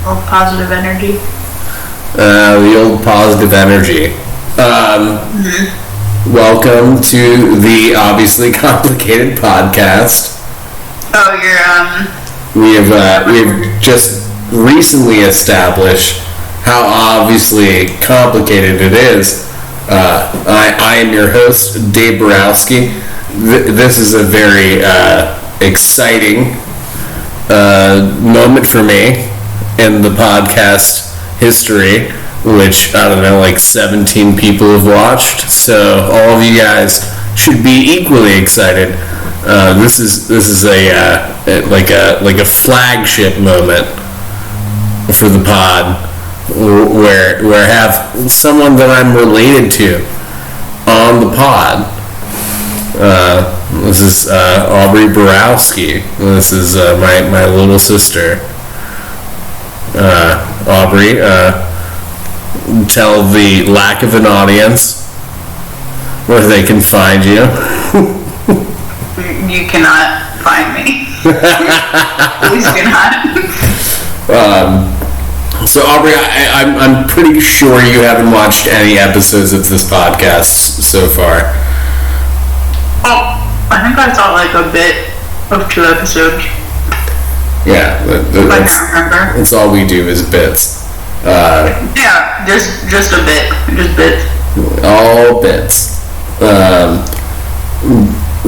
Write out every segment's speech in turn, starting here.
All positive energy. The old positive energy. Welcome to the Obviously Complicated podcast. Oh, We have just recently established how obviously complicated it is. I am your host, Dave Borowski. This is a very exciting moment for me in the podcast history, which, I don't know, like 17 people have watched. So all of you guys should be equally excited. This is a flagship moment for the pod, where I have someone that I'm related to on the pod. This is Aubrey Borowski. This is my little sister. Aubrey, tell the lack of an audience where they can find you. You cannot find me. Please do not. So Aubrey, I'm pretty sure you haven't watched any episodes of this podcast so far. Oh, I think I saw like a bit of 2 episodes. Yeah, I can't remember. that's all we do is bits. Yeah, just a bit, just bits. All bits.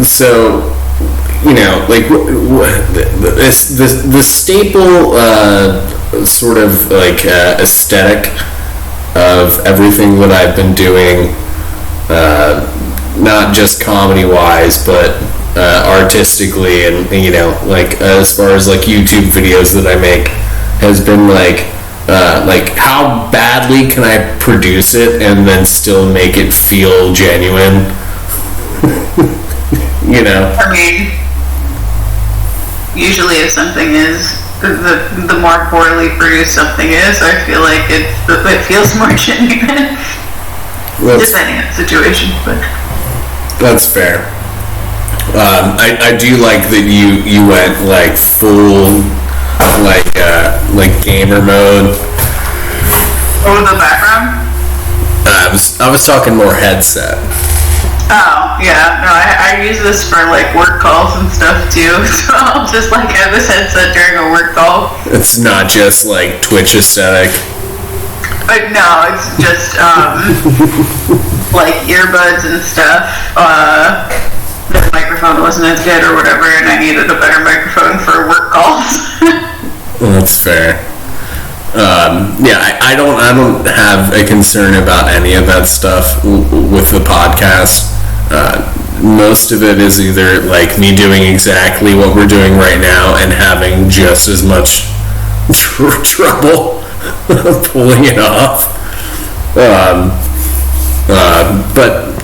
So, you know, like the staple sort of like aesthetic of everything that I've been doing, not just comedy wise, but artistically, and you know, like as far as like YouTube videos that I make, has been like how badly can I produce it and then still make it feel genuine. You know, I mean, usually if something is the more poorly produced something is, I feel like it feels more genuine. Depending on the situation, but that's fair. I do like that you went like full like gamer mode. Oh, the background? I was talking more headset. Oh, yeah. No, I use this for like work calls and stuff too. So I'll just like have this headset during a work call. It's not just like Twitch aesthetic. No, it's just like earbuds and stuff. The microphone wasn't as good or whatever, and I needed a better microphone for work calls. Well, that's fair. Yeah, I don't have a concern about any of that stuff with the podcast. Most of it is either like me doing exactly what we're doing right now and having just as much trouble pulling it off. But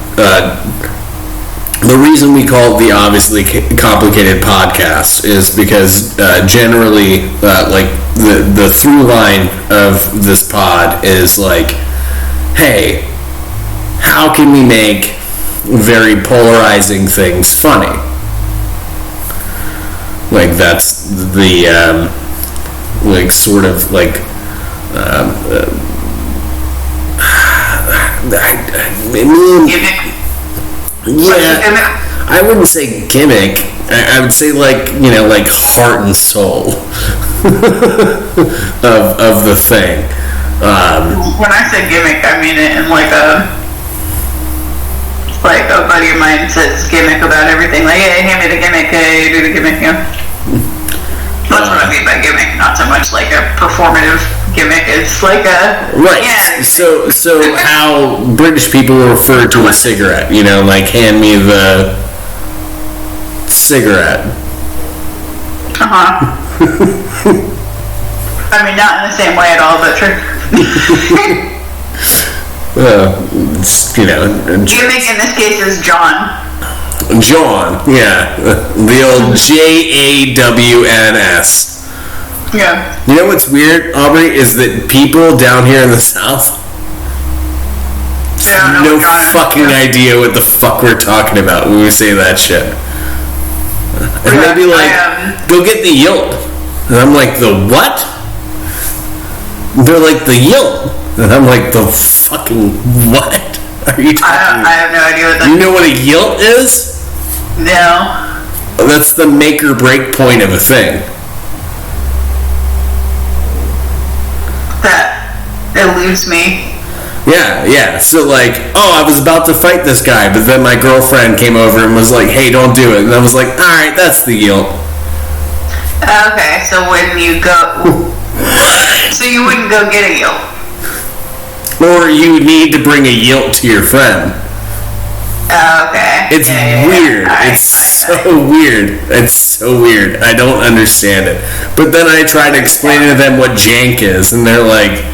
the reason we call it the Obviously Complicated podcast is because generally, like the through line of this pod is like, hey, how can we make very polarizing things funny? Like that's the like sort of like Gimmick. Yeah, I wouldn't say gimmick. I would say like, you know, like heart and soul of the thing. When I say gimmick, I mean it in like a buddy of mine says gimmick about everything. Like, hey, hand me the gimmick, hey, do the gimmick, you know? That's what I mean by gimmick, not so much like a performative gimmick. It's like a right. Yeah. So how British people refer to a cigarette, you know, like hand me the cigarette. I mean, not in the same way at all, but true. You know, Gimmick in this case is John. John, yeah, the old JAWNS. Yeah. You know what's weird, Aubrey, is that people down here in the South have no fucking idea what the fuck we're talking about when we say that shit. And they'd be like, go get the yield. And I'm like, the what? They're like, the yilt. And I'm like, the fucking what are you talking about? I have no idea what that You know what a yilt is? No. That's the make or break point of a thing. That eludes me. Yeah. So like, I was about to fight this guy, but then my girlfriend came over and was like, hey, don't do it. And I was like, alright, that's the yield. Okay, so when you go... So you wouldn't go get a yield? Or you need to bring a yield to your friend. Okay. It's weird. Right. It's so weird. It's so weird. I don't understand it. But then I try to explain to them what jank is, and they're like...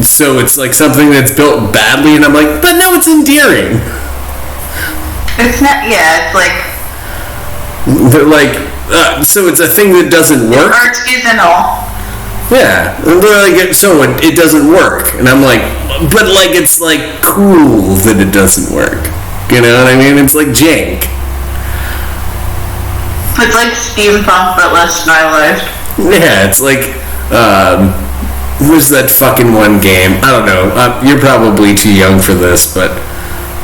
So it's like something that's built badly, and I'm like, but no, it's endearing. It's not, it's like... They're like, so it's a thing that doesn't work? Artisanal. Yeah. And they're like, so it doesn't work. And I'm like, but like, it's like cool that it doesn't work. You know what I mean? It's like jank. It's like steampunk, but less stylized. Yeah, it's like, who's that fucking one game? I don't know. You're probably too young for this, but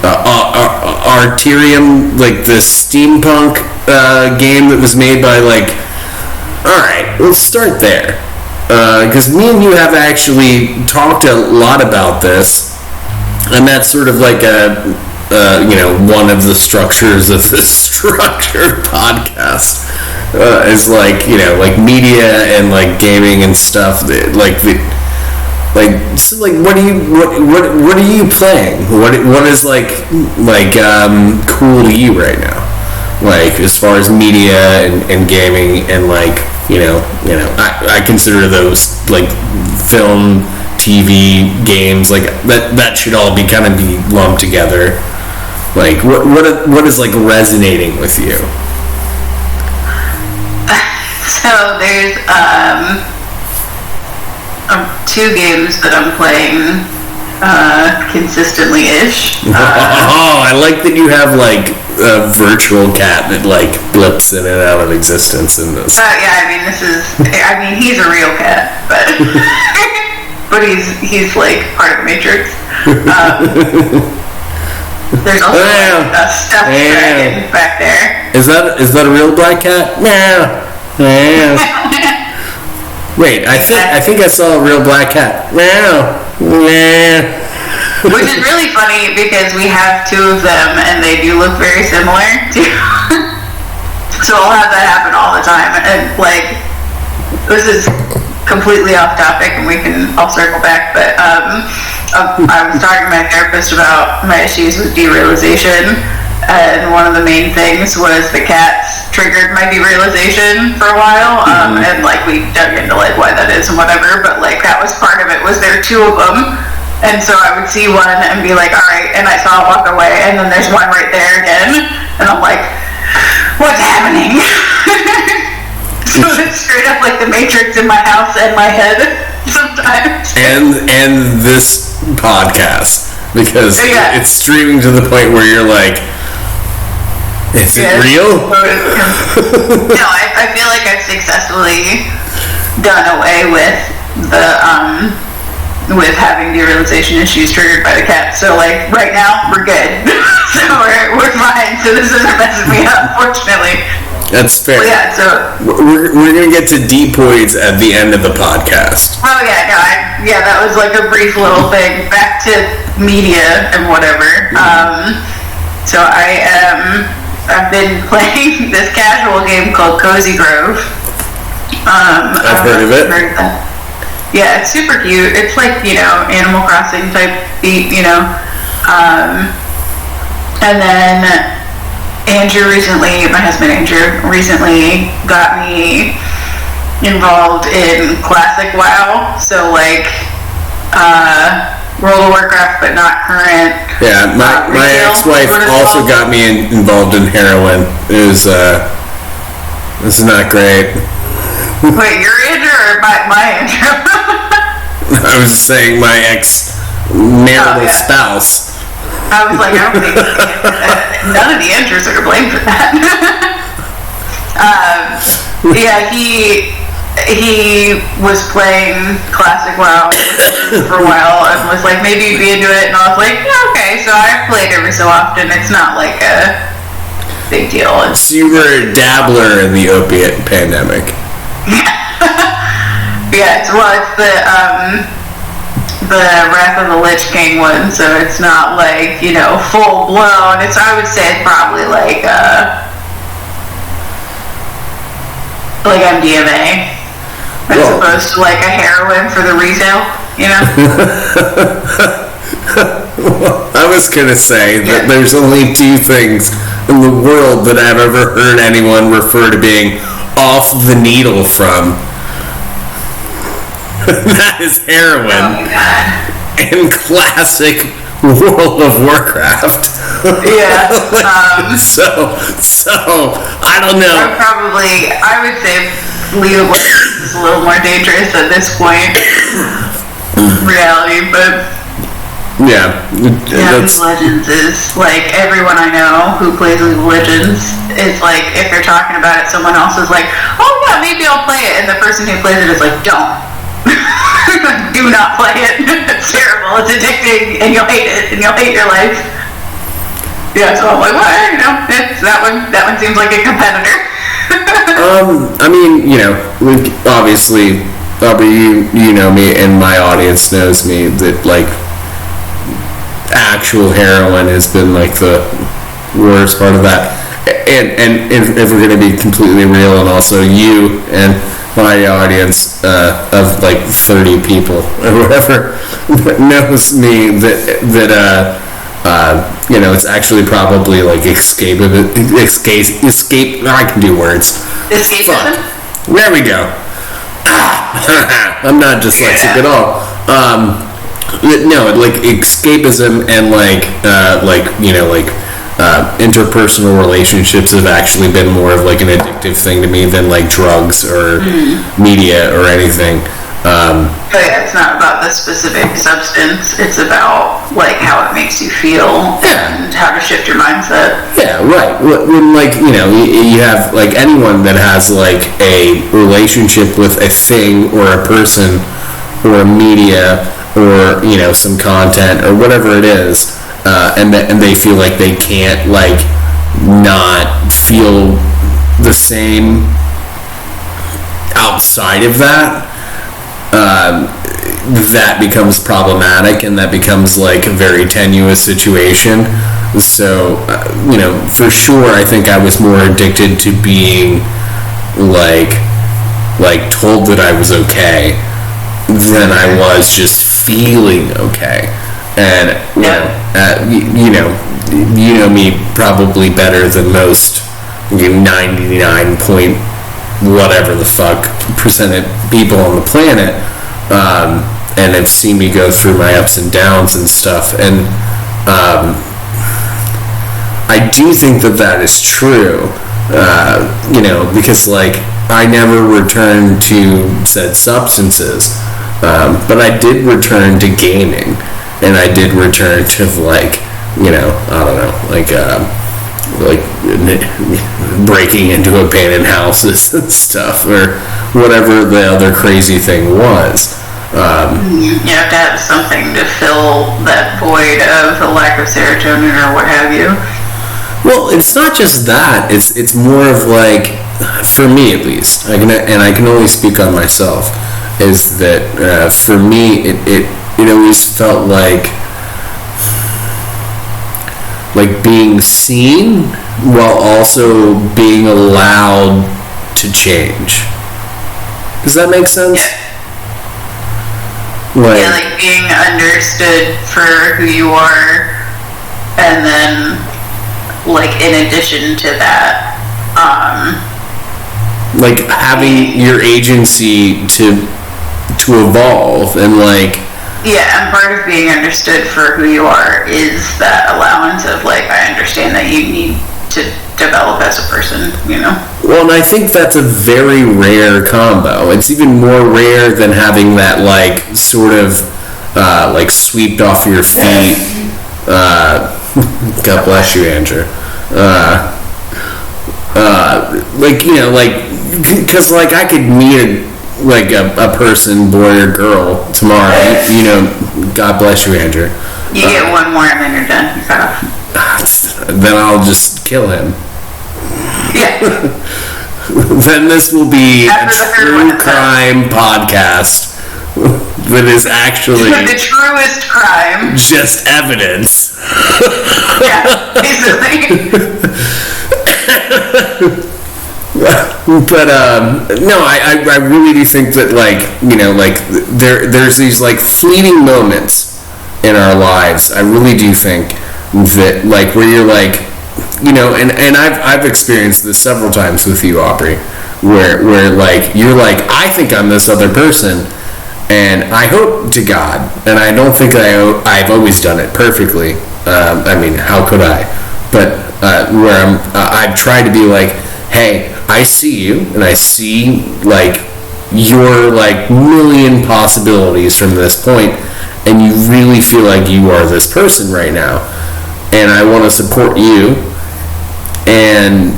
Arterium, like the steampunk game that was made by like... Alright, let's start there. Because me and you have actually talked a lot about this, and that's sort of like one of the structures of this structured podcast. Is like, like media and like gaming and stuff. So like what are you playing? What is like cool to you right now? Like as far as media and gaming and like I consider those like film, TV, games, like that should all be kind of be lumped together. Like what is like resonating with you? So there's two games that I'm playing consistently-ish. I like that you have like a virtual cat that like blips in and out of existence in this. Yeah, he's a real cat, but but he's like part of the Matrix. There's also like a stuffed dragon back there. Is that a real black cat? No. Wait, I think I saw a real black cat. Which is really funny because we have two of them and they do look very similar too. So I'll have that happen all the time. And like, this is completely off topic and I'll circle back, but I was talking to my therapist about my issues with derealization. And one of the main things was the cats triggered my derealization for a while, and like we dug into like why that is and whatever. But like that was part of it. Was there two of them, and so I would see one and be like, all right, and I saw it walk away, and then there's one right there again, and I'm like, what's happening? So it's straight up like the Matrix in my house and my head sometimes. And this podcast because it's streaming to the point where you're like. Is it real? No, I feel like I've successfully done away with with having derealization issues triggered by the cat. So like right now we're good. So we're fine. So this isn't messing me up, fortunately. That's fair. Well, yeah, so we're gonna get to depoids at the end of the podcast. Oh yeah, no, that was like a brief little thing. Back to media and whatever. So I've been playing this casual game called Cozy Grove. I've heard of it. Yeah, it's super cute. It's like, Animal Crossing type beat, and then my husband Andrew recently got me involved in classic WoW. So like, World of Warcraft, but not current. Yeah, my ex-wife also got me involved in heroin. This is not great. Wait, your Andrew or my Andrew? I was saying my ex-marital spouse. I was like, I don't think none of the Andrews are to blame for that. Yeah, he was playing classic WoW for a while and was like, maybe you'd be into it, and I was like, yeah, okay. So I've played every so often. It's not like a big deal. So you were a dabbler in the opiate pandemic. Yeah, it's the Wrath of the Lich King one, so it's not like, full blown. I would say it's probably like MDMA as opposed to like a heroin for the retail, Well, I was gonna say that there's only two things in the world that I've ever heard anyone refer to being off the needle from. That is heroin. Oh my God. And classic World of Warcraft. Yeah. So I don't know. I would say League of Legends is a little more dangerous at this point. Reality, but yeah, League of Legends is like, everyone I know who plays League of Legends is like, if they're talking about it, someone else is like, oh yeah, maybe I'll play it, and the person who plays it is like, don't. Do not play it. It's terrible. It's addicting, and you'll hate it, and you'll hate your life. Yeah, so I'm like, well, that one seems like a competitor. I mean, obviously, you know me, and my audience knows me, that like actual heroin has been like the worst part of that. And if we're gonna be completely real, and also you and my audience of like 30 people or whatever knows me, that it's actually probably like escape. I can do words. Escapism? There we go. I'm not dyslexic at all. No, like escapism and interpersonal relationships have actually been more of like an addictive thing to me than like drugs or media or anything. But yeah, it's not about the specific substance. It's about like how it makes you feel and how to shift your mindset. Yeah, right. When you have like anyone that has like a relationship with a thing or a person or a media or some content or whatever it is, and they feel like they can't like not feel the same outside of that. That becomes problematic, and that becomes like a very tenuous situation. So, for sure, I think I was more addicted to being like told that I was okay than I was just feeling okay. And you know me probably better than most 99 point whatever the fuck percent of people on the planet, and have seen me go through my ups and downs and stuff, and I do think that is true, because like I never returned to said substances, but I did return to gaming, and I did return to like I don't know, like breaking into abandoned houses and stuff, or whatever the other crazy thing was. You have to have something to fill that void of the lack of serotonin or what have you. Well, it's not just that. It's more of like, for me at least, I can only speak on myself, is that for me it always felt like being seen while also being allowed to change. Does that make sense? Yeah. Like being understood for who you are, and then like in addition to that, like having your agency to evolve, and like, yeah, and part of being understood for who you are is that allowance of like, I understand that you need to develop as a person, Well, and I think that's a very rare combo. It's even more rare than having that like sort of like swept off your feet. God bless you, Andrew. Like, like, because like I could meet like a person, boy or girl, tomorrow, you know, God bless you, Andrew. You get one more and then you're done. You're cut off. Then I'll just kill him. Yeah. Then this will be After a true crime podcast that is actually the truest crime. just evidence. Yeah, basically. But no, I really do think that, like, you know, like there's these like fleeting moments in our lives. I really do think that, like, where you're like, you know, and I've experienced this several times with you, Aubrey, where like you're like, I think I'm this other person, and I hope to God, and I don't think I've always done it perfectly. I mean, how could I? But where I've tried to be like, hey, I see you, and I see like your like million possibilities from this point, and you really feel like you are this person right now, and I want to support you. And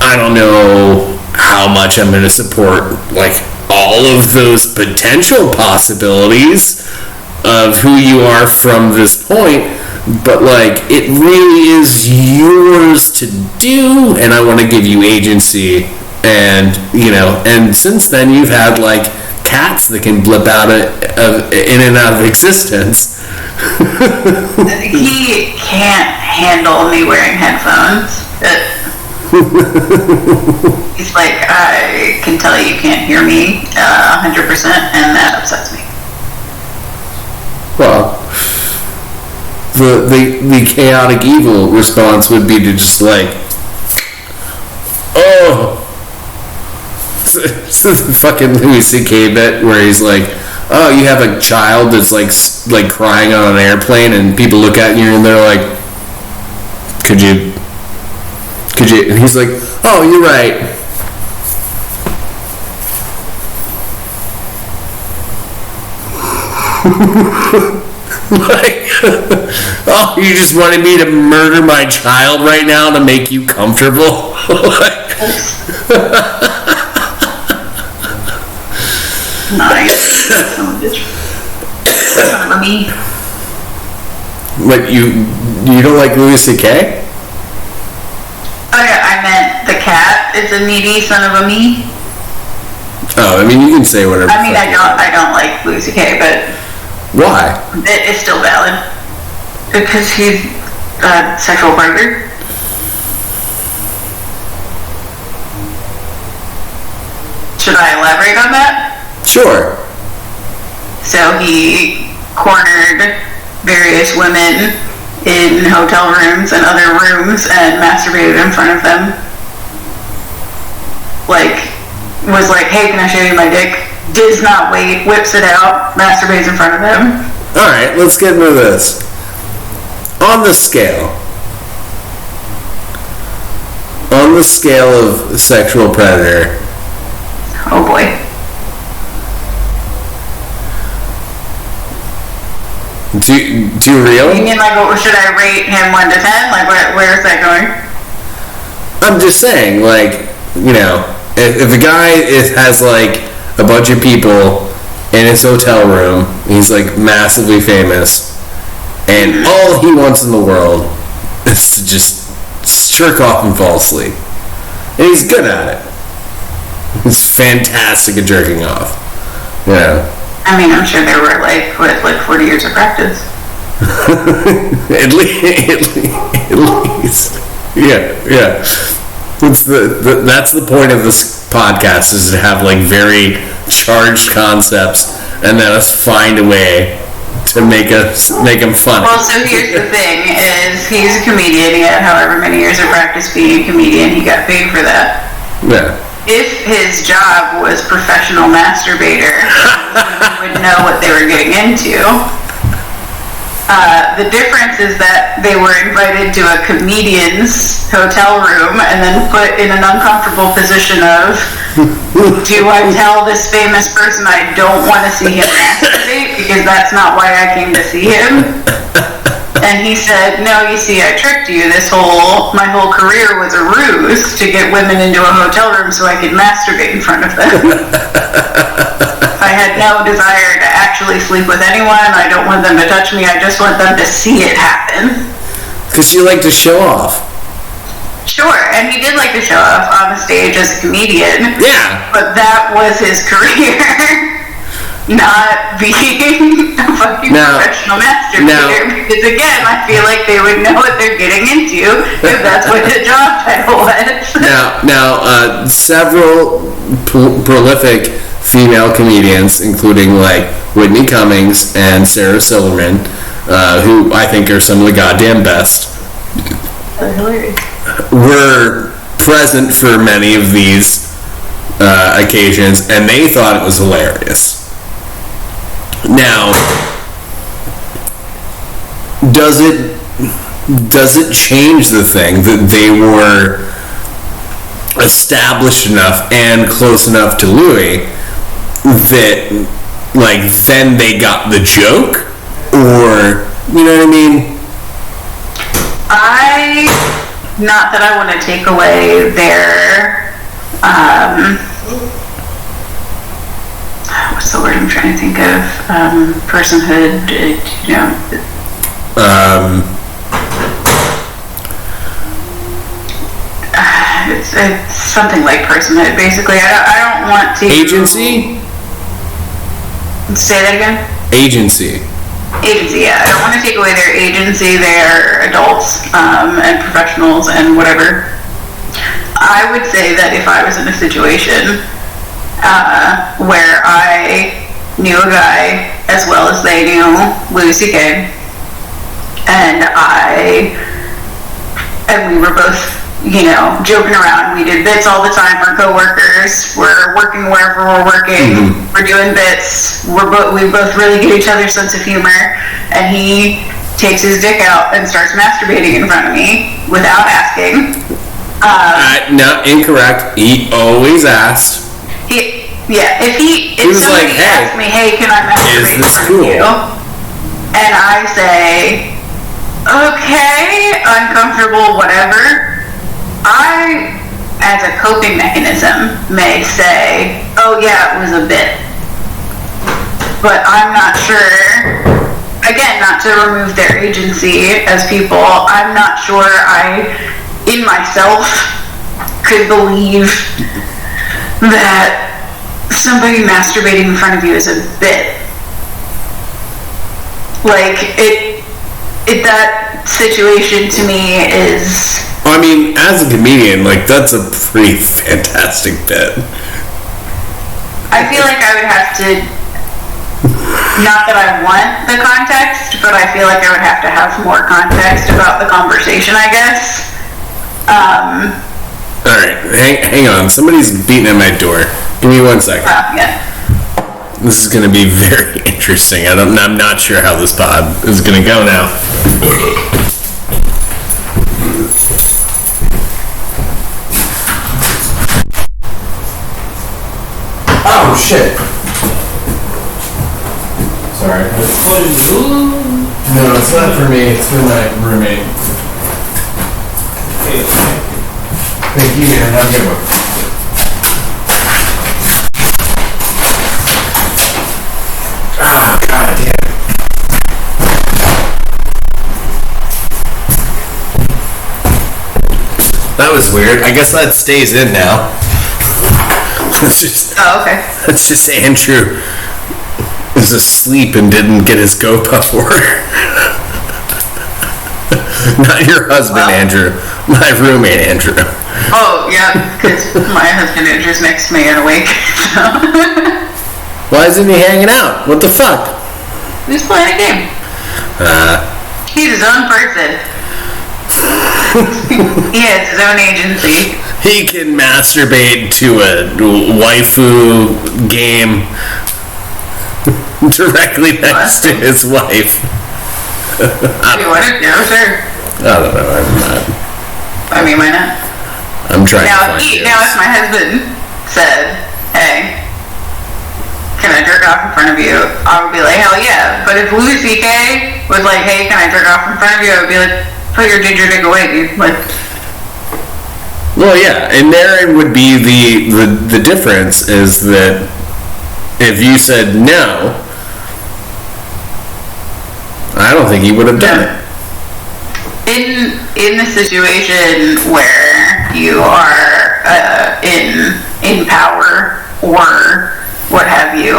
I don't know how much I'm going to support like all of those potential possibilities of who you are from this point, but like it really is yours to do, and I want to give you agency. And you know, and since then you've had like cats that can blip out in and out of existence. He can't handle me wearing headphones. He's like, I can tell you can't hear me 100%, and that upsets me. Well, the chaotic evil response would be to just like, oh, it's the fucking Louis C.K. bit where he's like, oh, you have a child that's like crying on an airplane, and people look at you and they're like, could you, and he's like, oh, you're right. Like, oh, you just wanted me to murder my child right now to make you comfortable? Nice. Me. Like, you don't like Louis C.K.? Oh yeah, I meant the cat is a needy son of a me. Oh, I mean, you can say whatever. I mean, I don't like Louis C.K., but why? it is still valid because he's a sexual predator. Should I elaborate on that? Sure. So he cornered various women in hotel rooms and other rooms and masturbated in front of them. Like, was like, hey, can I show you my dick? Does not wait, whips it out, masturbates in front of them. Alright, let's get into this. On the scale of sexual predator. Oh boy. Too real? You mean like, should I rate him 1 to 10? Like, where is that going? I'm just saying, like, you know, if a guy has like a bunch of people in his hotel room, he's like massively famous, and all he wants in the world is to just jerk off and fall asleep, and he's good at it. He's fantastic at jerking off. Yeah. I mean, I'm sure there were like 40 years of practice. at least. Yeah. That's the point of this podcast, is to have like very charged concepts, and then us find a way to make them funny. Well, so here's the thing: is he's a comedian. He had however many years of practice being a comedian. He got paid for that. Yeah. If his job was professional masturbator, he would know what they were getting into. The difference is that they were invited to a comedian's hotel room and then put in an uncomfortable position of, do I tell this famous person I don't want to see him masturbate because that's not why I came to see him? And he said, no, you see, I tricked you. My whole career was a ruse to get women into a hotel room so I could masturbate in front of them. I had no desire to actually sleep with anyone. I don't want them to touch me. I just want them to see it happen. Because you like to show off. Sure, and he did like to show off on the stage as a comedian. Yeah. But that was his career. Not being a fucking professional masturbator. Because again, I feel like they would know what they're getting into if that's what the job title was. Now, several prolific female comedians, including like Whitney Cummings and Sarah Silverman, who I think are some of the goddamn best, Hilarious. were present for many of these occasions, and they thought it was hilarious. Now, does it change the thing that they were established enough and close enough to Louis that, like, then they got the joke? Or, you know what I mean? Not that I want to take away their, what's the word I'm trying to think of? Personhood, you know. It's something like personhood, basically. I don't want to... Agency? Say that again? Agency, yeah. I don't want to take away their agency. They're adults and professionals and whatever. I would say that if I was in a situation where I knew a guy as well as they knew Louis C.K. and we were both, you know, joking around. We did bits all the time. We're coworkers. We're working wherever we're working. Mm-hmm. We're doing bits. We both really get each other's sense of humor. And he takes his dick out and starts masturbating in front of me without asking. No, incorrect. He always asked. If somebody asks me, hey, can I masturbate in front of you? And I say, okay, uncomfortable, whatever. I, as a coping mechanism, may say, oh yeah, it was a bit. But I'm not sure, again, not to remove their agency as people, I'm not sure I, in myself, could believe that somebody masturbating in front of you is a bit. Like, that situation to me is... I mean, as a comedian, like, that's a pretty fantastic bit. I feel like I would have to, not that I want the context, but I feel like I would have to have more context about the conversation, I guess. Alright, hang on. Somebody's beating at my door. Give me 1 second. Yeah. This is going to be very interesting. I'm not sure how this pod is going to go now. Oh, shit. Sorry. No, it's not for me. It's for my roommate. Thank you, man. Have a good one. Ah, god damn. That was weird. I guess that stays in now. Okay. That's just Andrew is asleep and didn't get his GoPuff order. Not your husband, Andrew. My roommate, Andrew. Oh, yeah, because my husband Andrew's next to me and awake. So. Why isn't he hanging out? What the fuck? He's playing a game. He's his own person. He has his own agency. He can masturbate to a waifu game directly next to his wife. If you want it, yeah, sure. I don't know, I'm not. I mean, why not? I'm trying to find Now, if my husband said, hey, can I jerk off in front of you? I would be like, hell yeah. But if Louis C.K. was like, hey, can I jerk off in front of you? I would be like, put your ginger dick away, dude. Like, well, yeah, and therein would be the difference is that if you said no, I don't think he would have done it. In the situation where you are in power or what have you,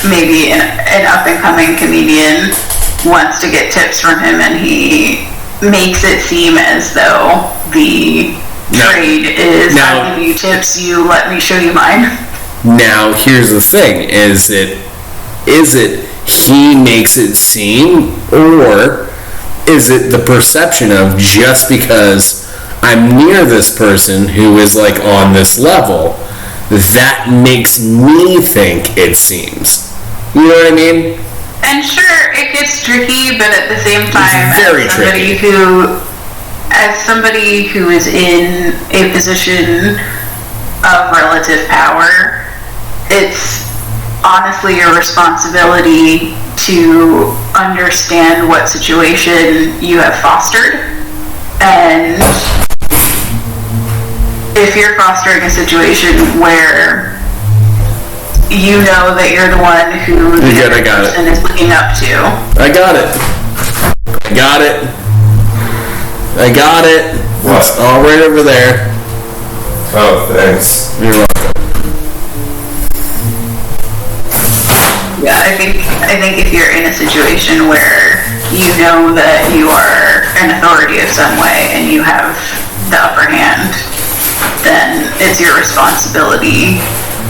maybe an up and coming comedian wants to get tips from him, and he makes it seem as though the trade is, I give you tips, you let me show you mine. Now, here's the thing: is it he makes it seem, or is it the perception of just because I'm near this person who is like on this level, that makes me think it seems? You know what I mean? And sure, it gets tricky, but at the same time, as somebody who is in a position of relative power, it's honestly your responsibility to understand what situation you have fostered. And if you're fostering a situation where you know that you're the one who the other person is looking up to. I got it. What? It's all right over there. Oh, thanks. You're welcome. Yeah, I think if you're in a situation where you know that you are an authority of some way and you have the upper hand, then it's your responsibility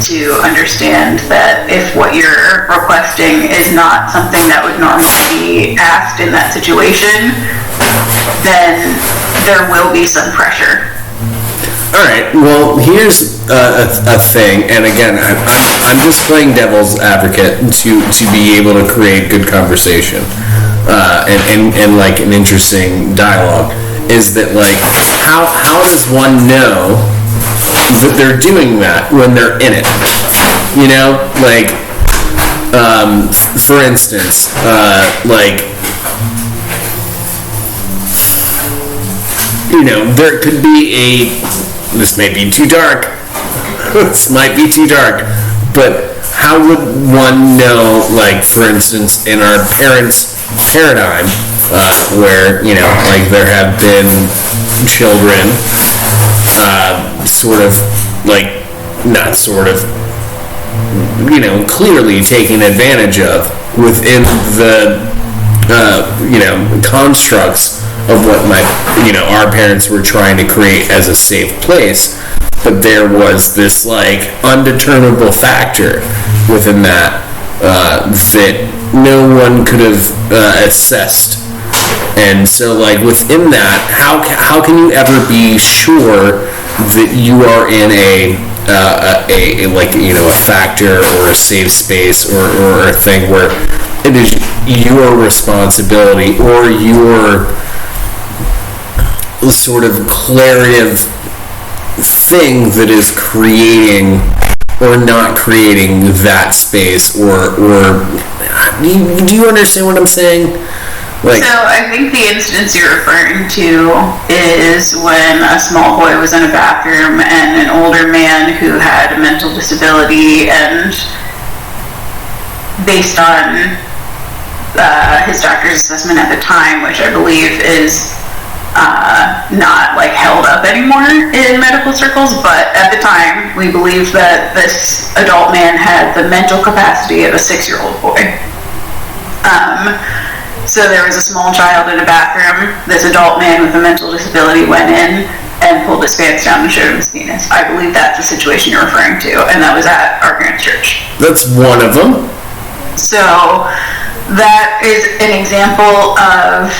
to understand that if what you're requesting is not something that would normally be asked in that situation, then there will be some pressure. All right. Well, here's a thing, and again, I'm just playing devil's advocate to be able to create good conversation and like an interesting dialogue. Is that like how does one know that they're doing that when they're in it? You know, like for instance, like. You know, there could be this may be too dark, this might be too dark, but how would one know, like, for instance, in our parents' paradigm, where, you know, like, there have been children, sort of, like, not sort of, you know, clearly taken advantage of within the, you know, constructs of what our parents were trying to create as a safe place, but there was this like undeterminable factor within that that no one could have assessed, and so like within that, how can you ever be sure that you are in a like, you know, a factor or a safe space or a thing where it is your responsibility or your sort of declarative thing that is creating or not creating that space, or do you understand what I'm saying? Like, so I think the instance you're referring to is when a small boy was in a bathroom and an older man who had a mental disability, and based on his doctor's assessment at the time, which I believe is not like held up anymore in medical circles, but at the time we believed that this adult man had the mental capacity of a 6-year-old boy. So there was a small child in a bathroom. This adult man with a mental disability went in and pulled his pants down and showed him his penis. I believe that's the situation you're referring to, and that was at our parents' church. That's one of them. So that is an example of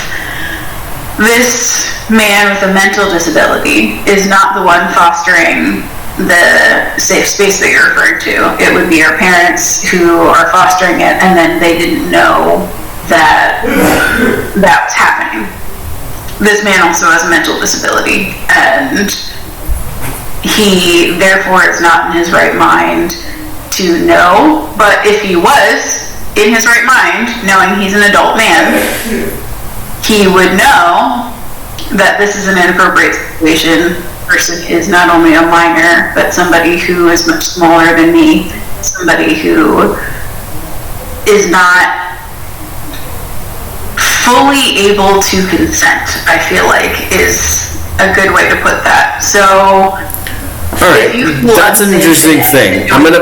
this man with a mental disability is not the one fostering the safe space that you're referring to. It would be our parents who are fostering it, and then they didn't know that that was happening. This man also has a mental disability, and he therefore is not in his right mind to know, but if he was, in his right mind, knowing he's an adult man, he would know that this is an inappropriate situation. Person is not only a minor, but somebody who is much smaller than me, somebody who is not fully able to consent, I feel like, is a good way to put that. So, all right, that's an interesting thing. I want to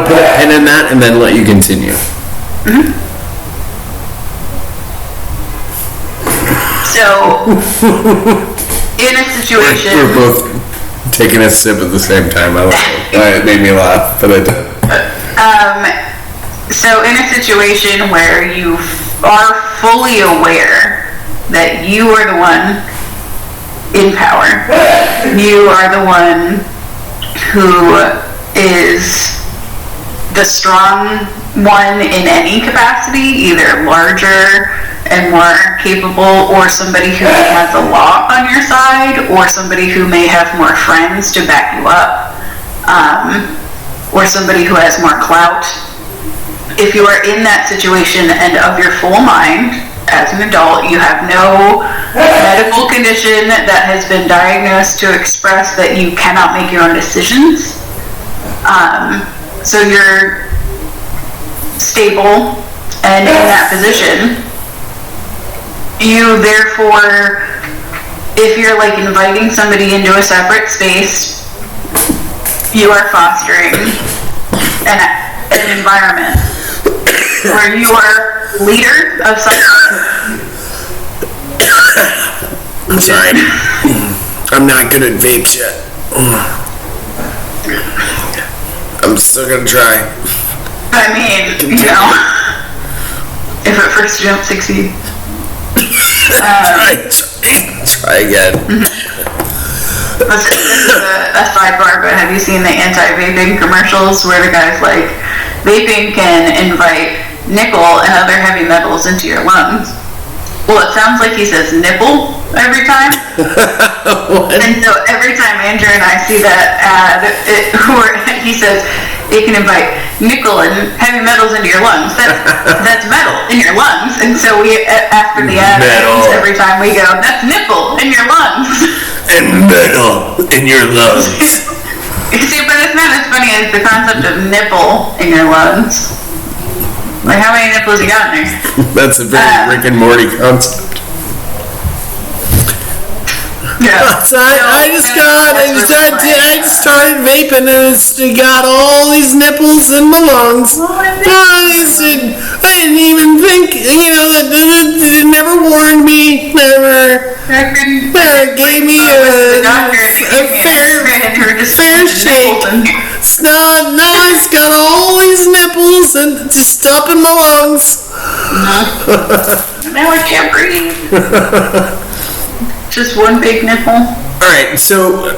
put a pin in that and then let you continue. Mm-hmm. So, in a situation, we're both taking a sip at the same time. I love it. It made me laugh, but I don't. So in a situation where you are fully aware that you are the one in power, you are the one who is the strong one in any capacity, either larger and more capable, or somebody who has a law on your side, or somebody who may have more friends to back you up, or somebody who has more clout. If you are in that situation and of your full mind, as an adult, you have no medical condition that has been diagnosed to express that you cannot make your own decisions. So you're stable and in that position. You therefore, if you're like inviting somebody into a separate space, you are fostering an environment where you are leader of something. I'm sorry. I'm not good at vapes yet. I'm still gonna try. I mean, you know, if at first you don't succeed. Try again. This is a sidebar, but have you seen the anti-vaping commercials where the guy's like, vaping can invite nickel and other heavy metals into your lungs? Well, it sounds like he says nipple every time. And so every time Andrew and I see that ad, where he says it can invite nickel and heavy metals into your lungs, that's metal in your lungs. And so we, after the ad ends, every time we go, that's nipple in your lungs. And metal in your lungs. See, but it's not as funny as the concept of nipple in your lungs. Like, how many nipples you got in there? That's a very Rick and Morty concept. Yeah. So I just started vaping and it got all these nipples in my lungs. I didn't even think, it never warned me, never gave me a fair shake. Now it's got all these nipples and just up in my lungs. Now I can't breathe. Just one big nipple. Alright, so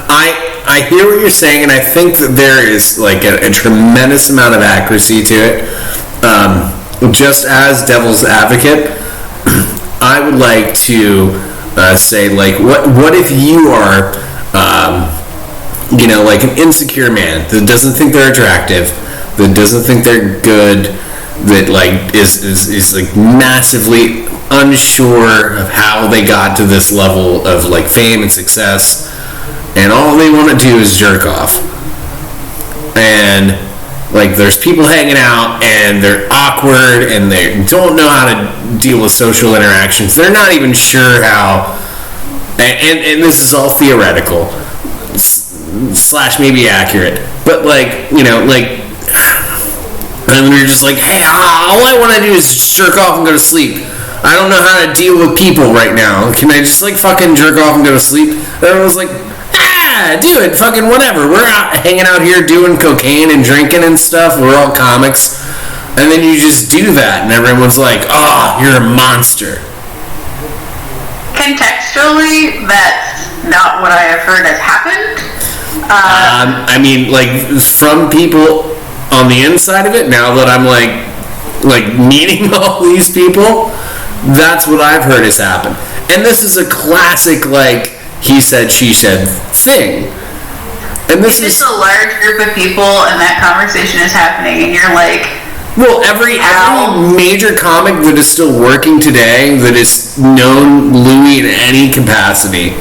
I hear what you're saying, and I think that there is like a tremendous amount of accuracy to it. Just as devil's advocate, I would like to say, like, what if you are, like an insecure man that doesn't think they're attractive, that doesn't think they're good, that like is like massively unsure of how they got to this level of like fame and success, and all they want to do is jerk off, and like there's people hanging out and they're awkward and they don't know how to deal with social interactions. They're not even sure how, and this is all theoretical / maybe accurate, but like, and they're just like, hey, all I want to do is just jerk off and go to sleep. I don't know how to deal with people right now. Can I just like fucking jerk off and go to sleep? And everyone's like, do it, fucking whatever. We're out hanging out here doing cocaine and drinking and stuff. We're all comics. And then you just do that and everyone's like, oh, you're a monster. Contextually, that's not what I have heard has happened. I mean, like, from people on the inside of it, now that I'm like meeting all these people, that's what I've heard has happened. And this is a classic, like, he said, she said thing. And this is a large group of people and that conversation is happening and you're like, Well, every major comic that is still working today that is known Louis in any capacity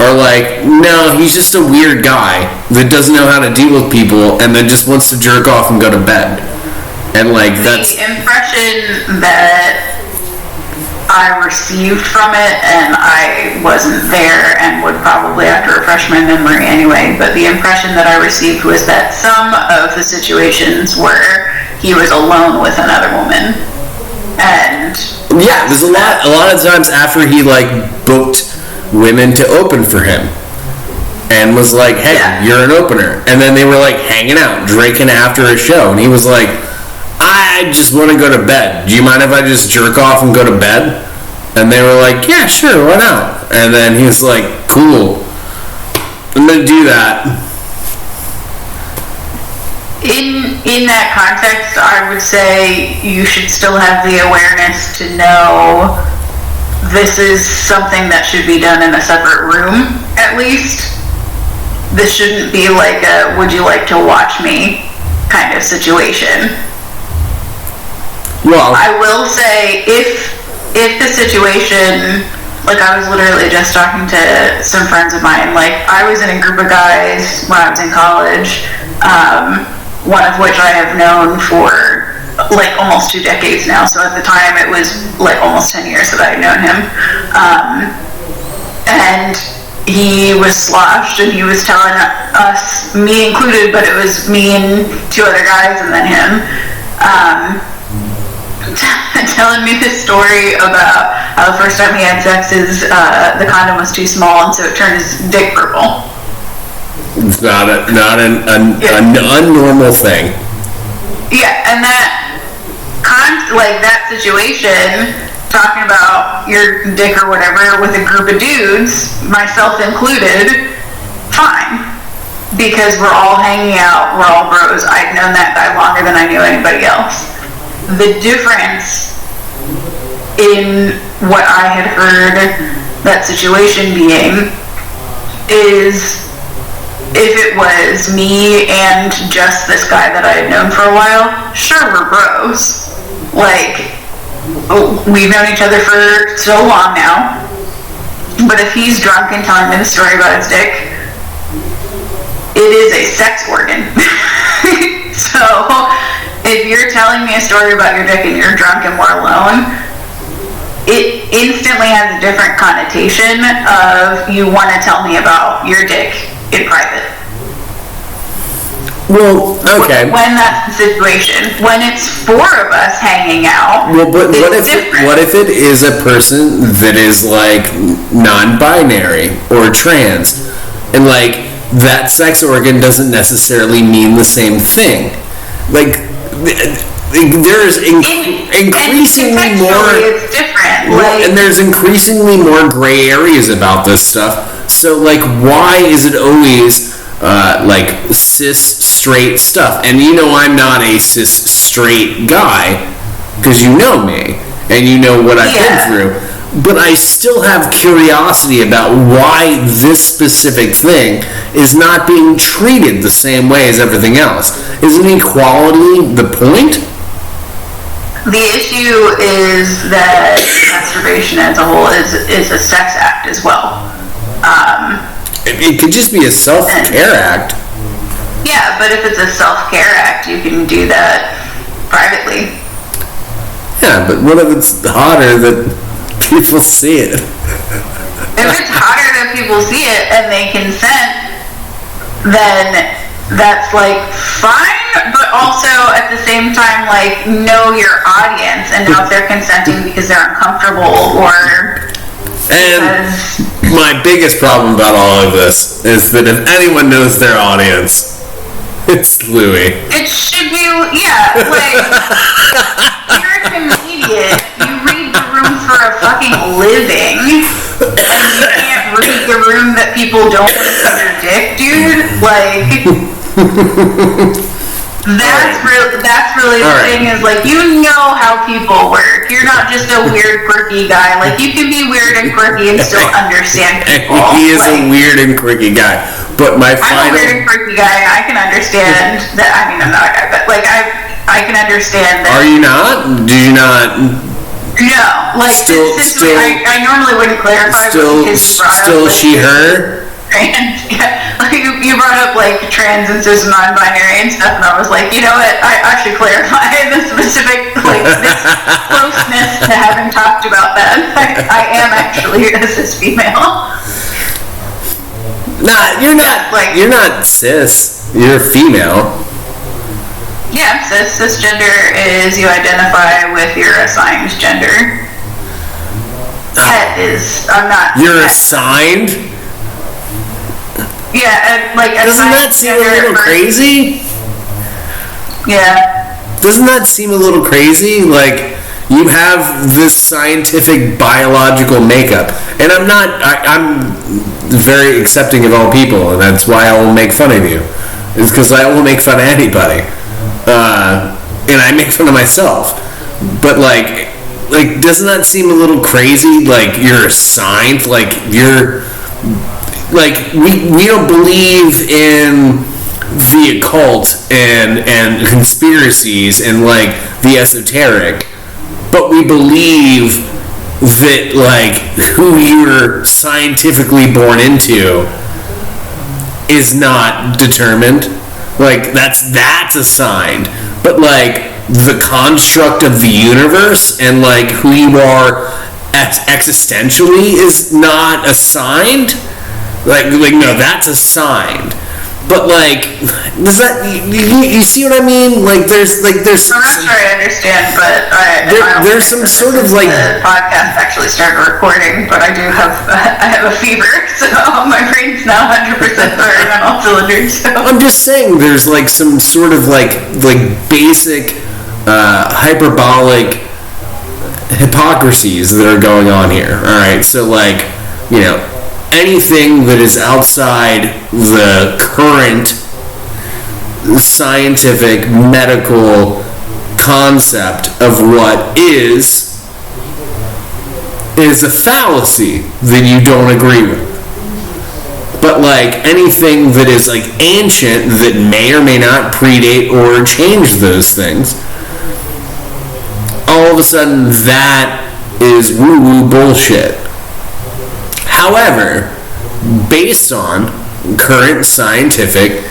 are like, no, he's just a weird guy that doesn't know how to deal with people and then just wants to jerk off and go to bed. And like that's the impression that I received from it, and I wasn't there and would probably have to refresh my memory anyway, but the impression that I received was that some of the situations were he was alone with another woman. And yeah, there's a lot of times after he like booked women to open for him and was like, hey, you're an opener, and then they were like hanging out drinking after a show, and he was like, I just want to go to bed, do you mind if I just jerk off and go to bed? And they were like, yeah, sure, why not? And then he was like, cool, I'm gonna do that. In that context, I would say you should still have the awareness to know this is something that should be done in a separate room, at least. This shouldn't be like a would you like to watch me kind of situation. Well, I will say if the situation, like I was literally just talking to some friends of mine, like I was in a group of guys when I was in college, one of which I have known for like almost 2 decades now, so at the time it was like almost 10 years that I had known him, and he was sloshed, and he was telling us, me included, but it was me and 2 other guys and then him, telling me this story about how the first time he had sex is the condom was too small and so it turned his dick purple. it's not an unnormal thing. Yeah, and that that situation, talking about your dick or whatever with a group of dudes, myself included, fine. Because we're all hanging out, we're all bros. I'd known that guy longer than I knew anybody else. The difference in what I had heard that situation being is if it was me and just this guy that I had known for a while, sure, we're bros. Like, we've known each other for so long now. But if he's drunk and telling me the story about his dick, it is a sex organ. So, if you're telling me a story about your dick and you're drunk and we're alone, it instantly has a different connotation of you want to tell me about your dick in private. Well, okay. When that's the situation, when it's 4 of us hanging out, well, but different. What if it is a person that is like non-binary or trans, and like that sex organ doesn't necessarily mean the same thing? Like there's increasingly more. It's different. And there's increasingly more gray areas about this stuff. So like, why is it always like cis straight stuff? And you know I'm not a cis straight guy because you know me and you know what I've been through, but I still have curiosity about why this specific thing is not being treated the same way as everything else. Isn't equality the point? The issue is that masturbation as a whole is a sex act as well. It could just be a self-care act. Yeah, but if it's a self-care act, you can do that privately. Yeah, but what if it's hotter that people see it? If it's hotter that people see it and they consent, then that's like fine, but also at the same time, like, know your audience and know if they're consenting because they're uncomfortable or because... My biggest problem about all of this is that if anyone knows their audience, it's Louis. It should be, yeah, like, you're a comedian, you read the room for a fucking living, and you can't read the room that people don't want to see your dick, dude, like, that's really the thing is, like, you know how people work. You're not just a weird, quirky guy. Like, you can be weird and quirky and still understand people. He is a weird and quirky guy. But my final... I'm a weird and quirky guy, and I can understand that. I mean, I'm not a guy, but, like, I can understand that. Are you not? Do you not? No, like Still- I normally wouldn't clarify. Still, because you brought still up, like, she, her? And like you brought up like trans and cis and non-binary and stuff, and I was like, you know what? I should clarify the specific like this closeness to having talked about that. I am actually a cis female. Nah, you're not. Like- You're not cis. You're female. Yeah, cisgender is you identify with your assigned gender. That is, I'm not. You're assigned. Yeah, like Doesn't that seem a little crazy? Yeah. Doesn't that seem a little crazy? Like, you have this scientific biological makeup, and I'm very accepting of all people, and that's why I will make fun of you. It's because I will make fun of anybody, and I make fun of myself. But like, doesn't that seem a little crazy? Like, you're assigned, like you're. Like, we don't believe in the occult and conspiracies and like the esoteric, but we believe that like who you're scientifically born into is not determined. Like that's assigned, but like the construct of the universe and like who you are existentially is not assigned. Like no, that's assigned. But like, does that you see what I mean? Like there's I'm not sure I understand, but there's some sort of like the podcast actually started recording, but I have a fever, so my brain's not 100% firing on all cylinders. So. I'm just saying there's like some sort of like basic hyperbolic hypocrisies that are going on here. All right, so like anything that is outside the current scientific medical concept of what is a fallacy that you don't agree with. But like anything that is like ancient that may or may not predate or change those things, all of a sudden that is woo-woo bullshit. However, based on current scientific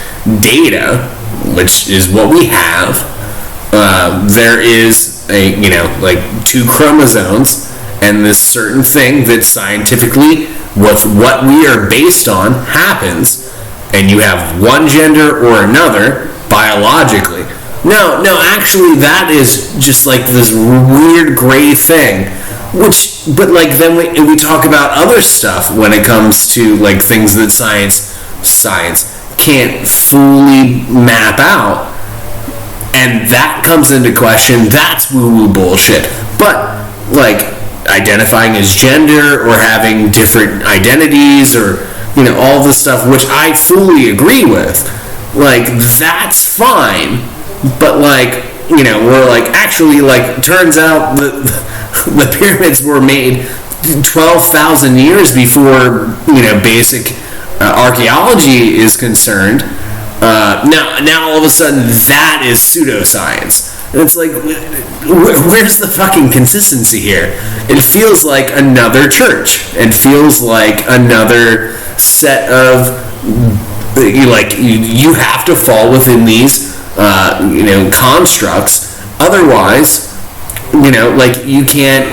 data, which is what we have, there is like 2 chromosomes, and this certain thing that scientifically, with what we are based on, happens, and you have one gender or another biologically. No, actually, that is just like this weird gray thing. But like then we talk about other stuff when it comes to like things that science can't fully map out, and that comes into question. That's woo-woo bullshit. But like identifying as gender or having different identities or all this stuff, which I fully agree with, like that's fine. But like we're like actually like turns out that the pyramids were made 12,000 years before basic archaeology is concerned. Now all of a sudden that is pseudoscience. And it's like, where's the fucking consistency here? It feels like another church. It feels like another set of you have to fall within these constructs. Otherwise, like you can't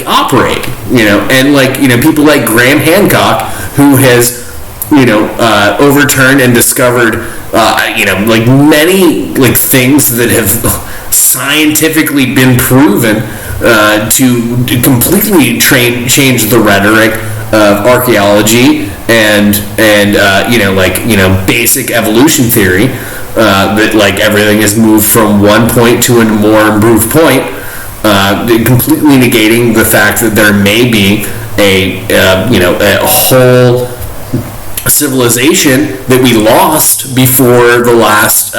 operate, and people like Graham Hancock, who has overturned and discovered many things that have scientifically been proven to completely change the rhetoric of archaeology and basic evolution theory, that everything has moved from one point to a more improved point, completely negating the fact that there may be a whole civilization that we lost before the last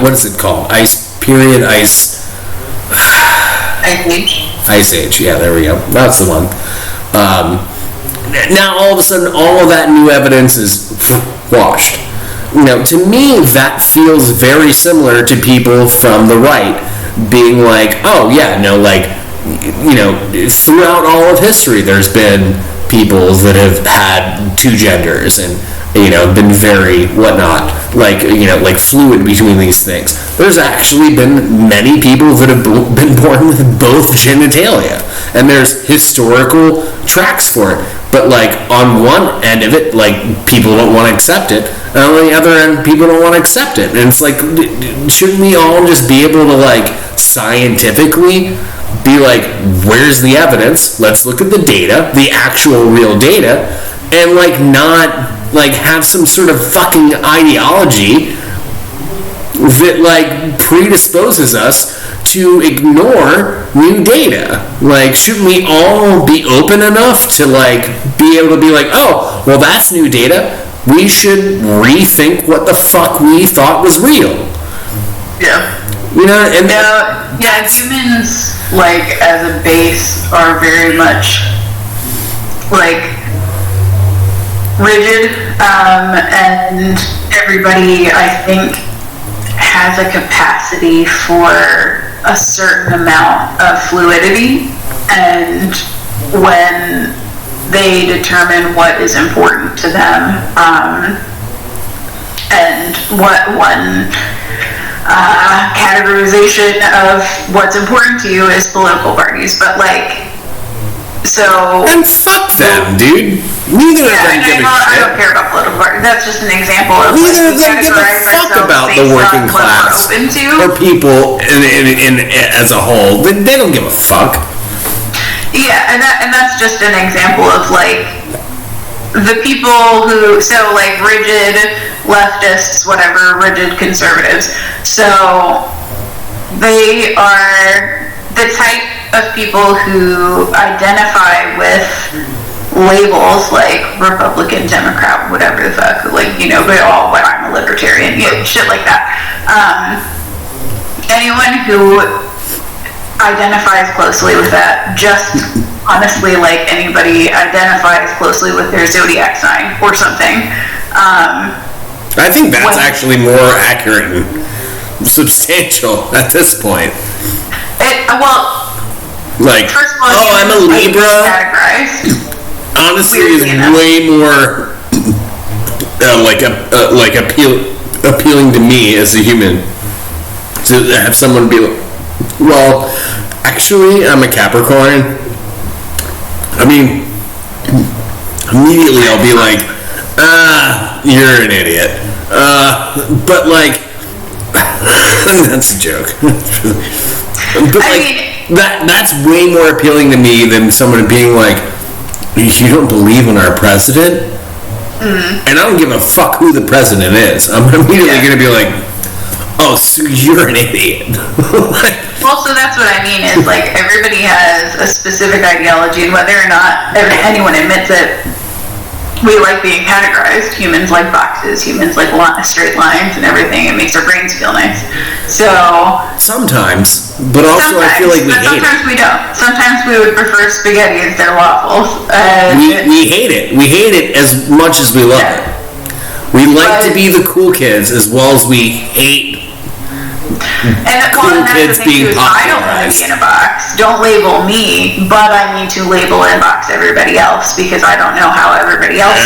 what is it called? Ice age. Yeah, there we go. That's the one. Now all of a sudden all of that new evidence is washed. to me, that feels very similar to people from the right being like, oh yeah, no, like, throughout all of history, there's been people that have had two genders and, been very whatnot, like, like fluid between these things. There's actually been many people that have been born with both genitalia, and there's historical tracks for it. But like on one end of it, like people don't want to accept it, and on the other end, people don't want to accept it. And it's like, shouldn't we all just be able to like scientifically be like, where's the evidence? Let's look at the data, the actual real data, and like not like have some sort of fucking ideology that like predisposes us to ignore new data. Like, shouldn't we all be open enough to like be able to be like, oh, well, that's new data, we should rethink what the fuck we thought was real. Yeah. And yeah, humans, like, as a base, are very much like rigid, and everybody, I think, has a capacity for a certain amount of fluidity, and when they determine what is important to them, and what one categorization of what's important to you is political parties, but like, so... And fuck them, dude. Neither of them give a shit. I don't care about political parties. That's just an example of... Neither of them give a fuck about the working class or people in as a whole. They don't give a fuck. Yeah, and that's just an example of like the people who, so like rigid leftists, whatever, rigid conservatives. So they are the type of people who identify with labels like Republican, Democrat, whatever the fuck, like, but I'm a libertarian, shit like that. Anyone who identifies closely with that, just honestly like anybody identifies closely with their zodiac sign or something. I think that's actually more accurate and substantial at this point. Like, first of all, I'm a Libra. Honestly, is way more appealing to me as a human to have someone be like, well, actually, I'm a Capricorn. I mean, immediately I'll be like, you're an idiot. But like, that's a joke. But that's way more appealing to me than someone being like, you don't believe in our president? And I don't give a fuck who the president is. I'm immediately going to be like, oh, so you're an idiot. Well, so that's what I mean is like everybody has a specific ideology, and whether or not anyone admits it, we like being categorized. Humans like boxes. Humans like straight lines and everything. It makes our brains feel nice. So sometimes, but also I feel like we hate it. Sometimes we don't. Sometimes we would prefer spaghetti instead of waffles. We hate it. We hate it as much as we love it. We like to be the cool kids as well as we hate cool kids being popularized. I don't want to be in a box. Don't label me, but I need to label and box everybody else because I don't know how everybody else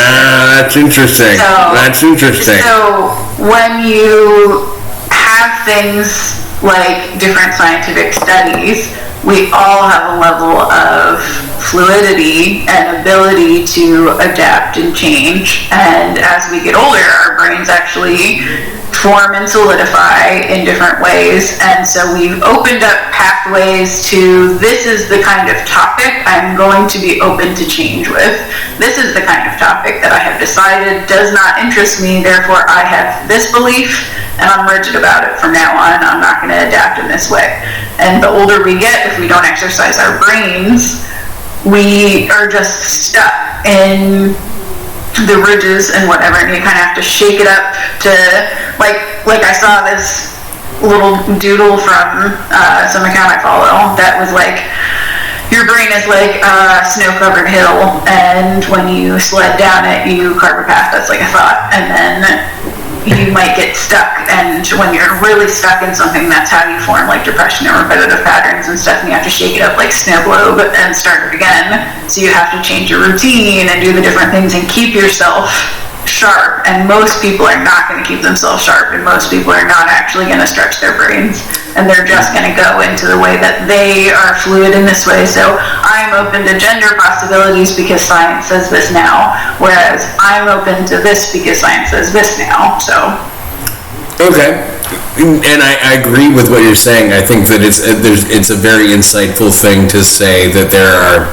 that's interesting. So when you have things like different scientific studies, we all have a level of fluidity and ability to adapt and change. And as we get older, our brains actually form and solidify in different ways. And so we've opened up pathways to, this is the kind of topic I'm going to be open to change with. This is the kind of topic that I have decided does not interest me, therefore I have this belief and I'm rigid about it from now on. I'm not going to adapt in this way. And the older we get, if we don't exercise our brains, we are just stuck in the ridges and whatever, and you kind of have to shake it up to, like I saw this little doodle from some account I follow that was like, your brain is like a snow-covered hill, and when you sled down it, you carve a path. That's like a thought, and then you might get stuck, and when you're really stuck in something, that's how you form like depression and repetitive patterns and stuff, and you have to shake it up like snow globe and start it again. So you have to change your routine and do the different things and keep yourself sharp, and most people are not going to keep themselves sharp, and most people are not actually going to stretch their brains, and they're just going to go into the way that they are fluid in this way. So I'm open to gender possibilities because science says this now, whereas I'm open to this because science says this now. So Okay, and I agree with what you're saying. I think that it's a very insightful thing to say that there are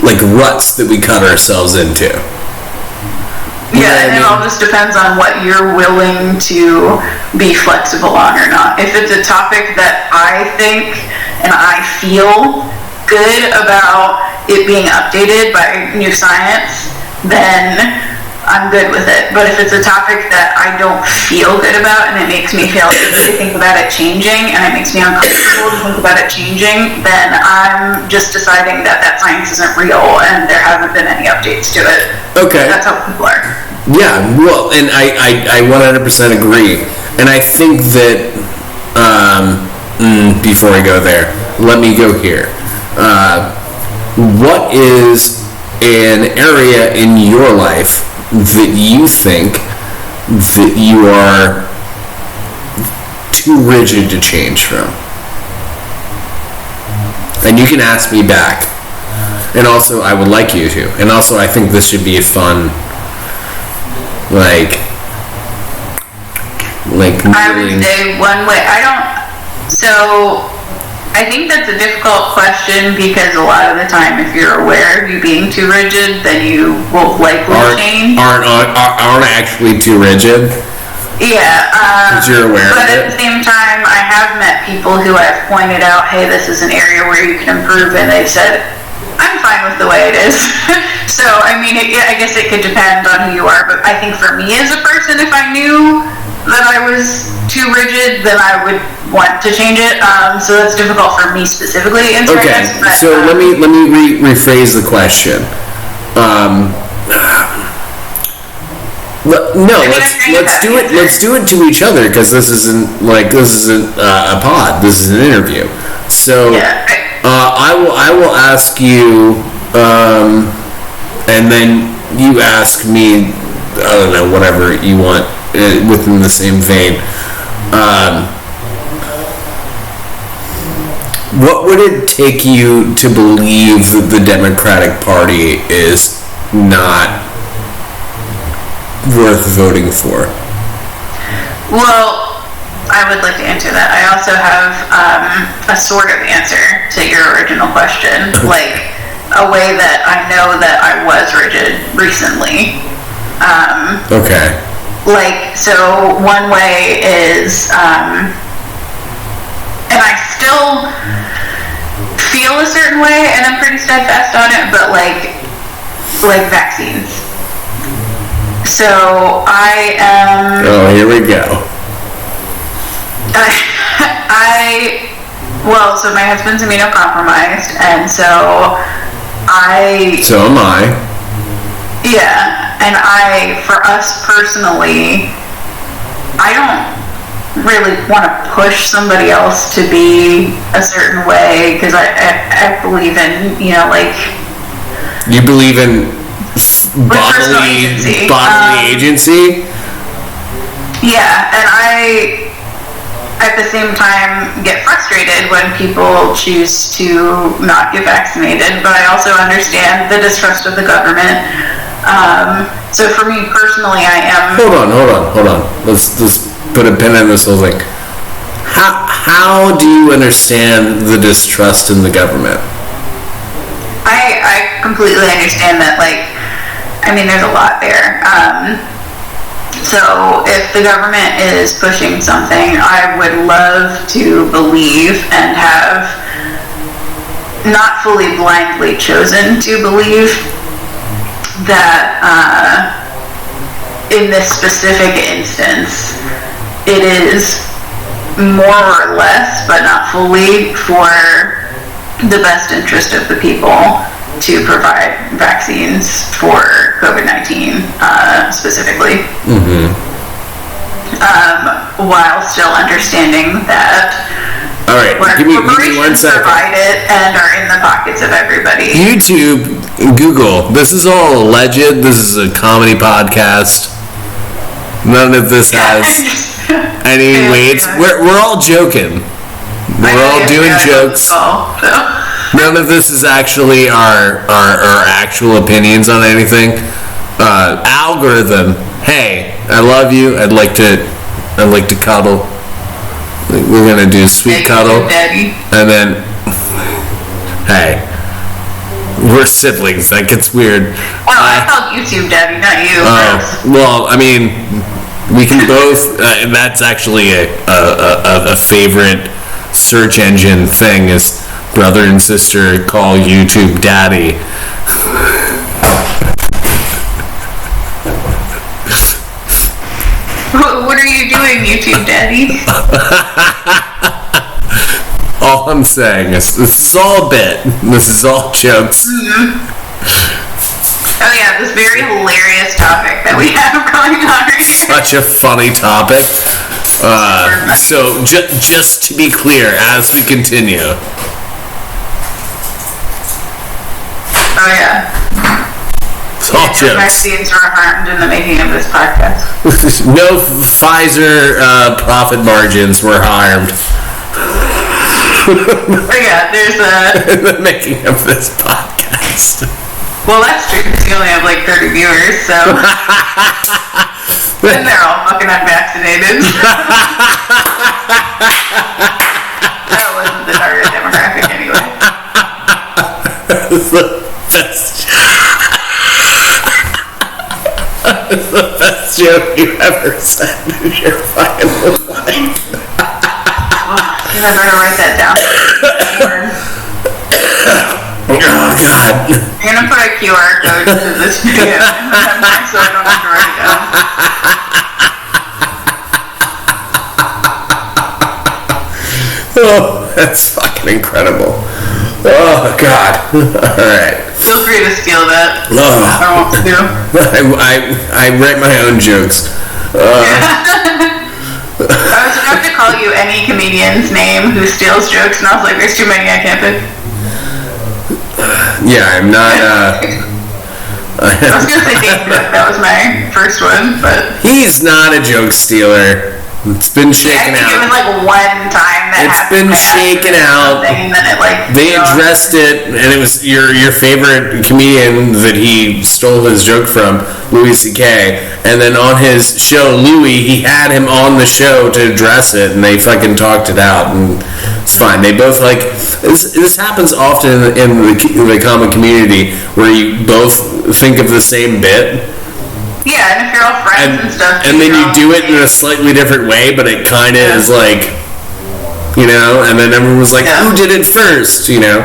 like ruts that we cut ourselves into. yeah, and it all just depends on what you're willing to be flexible on or not. If it's a topic that I think and I feel good about it being updated by new science, then I'm good with it. But if it's a topic that I don't feel good about and it makes me feel icky to think about it changing, and it makes me uncomfortable to think about it changing, then I'm just deciding that that science isn't real and there haven't been any updates to it. Okay. That's how people are. Yeah, well, and I 100% agree. And I think that, before I go there, let me go here. What is an area in your life that you think that you are too rigid to change from? And you can ask me back. And also, I would like you to. And also, I think this should be a fun, like I would say one way. So I think that's a difficult question because a lot of the time, if you're aware of you being too rigid, then you will likely change. Aren't actually too rigid. Yeah. Because you're aware of but it. at the same time, I have met people who I've pointed out, hey, this is an area where you can improve, and they've said, I'm fine with the way it is. So, I mean, I guess it could depend on who you are, but I think for me as a person, if I knew that I was too rigid, then I would want to change it. So that's difficult for me specifically. Okay, so let me rephrase the question. Let's do it to each other, because this isn't a pod. This is an interview. So yeah, I will ask you, and then you ask me. I don't know, whatever you want, within the same vein. What would it take you to believe that the Democratic Party is not worth voting for? well, I would like to answer that. I also have a sort of answer to your original question, like a way that I know that I was rigid recently. Okay. Like, so one way is, and I still feel a certain way, and I'm pretty steadfast on it, but like vaccines. So I am... Oh, here we go. So my husband's immunocompromised, and so So am I. Yeah, and for us personally, I don't really want to push somebody else to be a certain way, because I believe in, like... You believe in bodily agency? Yeah, and I, at the same time, get frustrated when people choose to not get vaccinated, but I also understand the distrust of the government. So for me personally, I am... Hold on. Let's put a pin in this whole thing. How do you understand the distrust in the government? I completely understand that, there's a lot there. So if the government is pushing something, I would love to believe and have not fully blindly chosen to believe that in this specific instance, it is more or less, but not fully, for the best interest of the people. to provide vaccines for COVID-19 specifically. While still understanding that All right, give me 1 corporations second. provide it and are in the pockets of everybody. YouTube, Google. This is all alleged. This is a comedy podcast. None of this has any weights. We're all joking. We're all doing jokes. None of this is actually our actual opinions on anything. Algorithm. Hey, I love you. I'd like to cuddle. We're gonna do sweet cuddle, and then, hey, we're siblings. That gets weird. Oh, I called YouTube Daddy, not you. Well, I mean, we can both. That's actually a favorite search engine thing. Is brother and sister call YouTube Daddy. What are you doing, YouTube Daddy? All I'm saying is this is all a bit. This is all jokes. Oh yeah, this very hilarious topic that we have going on right here. Such a funny topic. So just to be clear, as we continue. Oh yeah. It's all jokes. Vaccines were harmed in the making of this podcast. No Pfizer profit margins were harmed Oh yeah, there's in the making of this podcast. well, that's true because you only have like 30 viewers, so and they're all fucking unvaccinated. That wasn't the target demographic anyway. That's the best joke you've ever said in your fucking life. I better write that down. Oh God. I'm gonna put a QR code to this video so I don't have to write it down. Oh, that's fucking incredible. Oh God. Alright. Feel free to steal that. I don't want to. I write my own jokes. I was about to call you any comedian's name who steals jokes, and I was like, there's too many, I can't pick. Yeah, I'm not, I was gonna say Dave Cook, that was my first one, but he's not a joke stealer. It's been shaken I think it was out. like one time that It's happened. been shaken out. And then it like They addressed it, and it was your favorite comedian that he stole his joke from, Louis C.K. And then on his show, Louis, he had him on the show to address it, and they fucking talked it out, and it's fine. They both like this happens often in the comic community where you both think of the same bit. Yeah, and if you're all friends and stuff, and then you do it in a slightly different way, but it kind of is like, you know, and then everyone was like, who did it first, you know?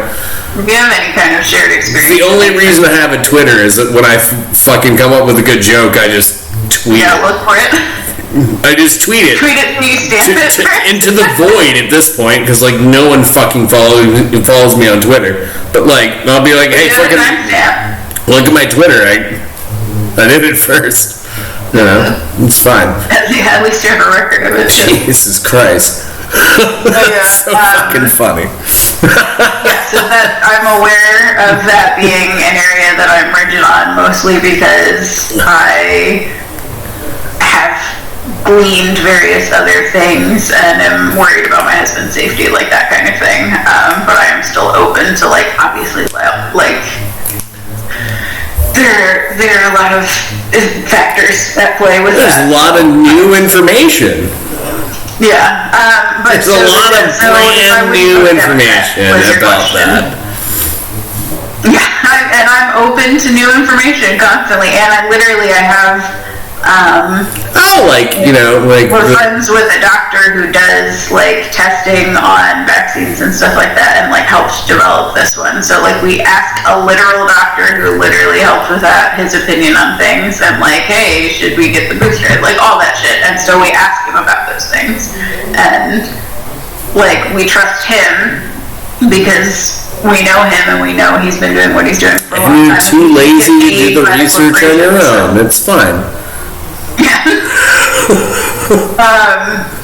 If you have any kind of shared experience. The only reason I have a Twitter is that when I fucking come up with a good joke, I just tweet Yeah, it. look for it. I just tweet it. Tweet it and you stamp it. Into the void at this point, because like no one fucking follows me on Twitter. But like, I'll be like, hey, fucking look at my Twitter. I did it first. You know, it's fine. At least you have a record of it. Jesus Christ. That's so fucking funny. Yeah, so that I'm aware of that being an area that I'm rigid on, mostly because I have gleaned various other things and am worried about my husband's safety, like that kind of thing. But I am still open to, like, obviously, like, there are a lot of factors at play with There's that. a lot of new information. Yeah, but There's a lot of brand new information about that. Yeah, and I'm open to new information constantly, and I have we're friends with a doctor who does like testing on vaccines and stuff like that, and like helped develop this one. So like we asked a literal doctor who literally helped with that, his opinion on things, and like, hey, should we get the booster? Like all that shit. And so we asked him about those things, and like we trust him because we know him and we know he's been doing what he's doing for a long And you're time. too He lazy gets to do paid the by research on your corporations. own. It's fine. Yeah.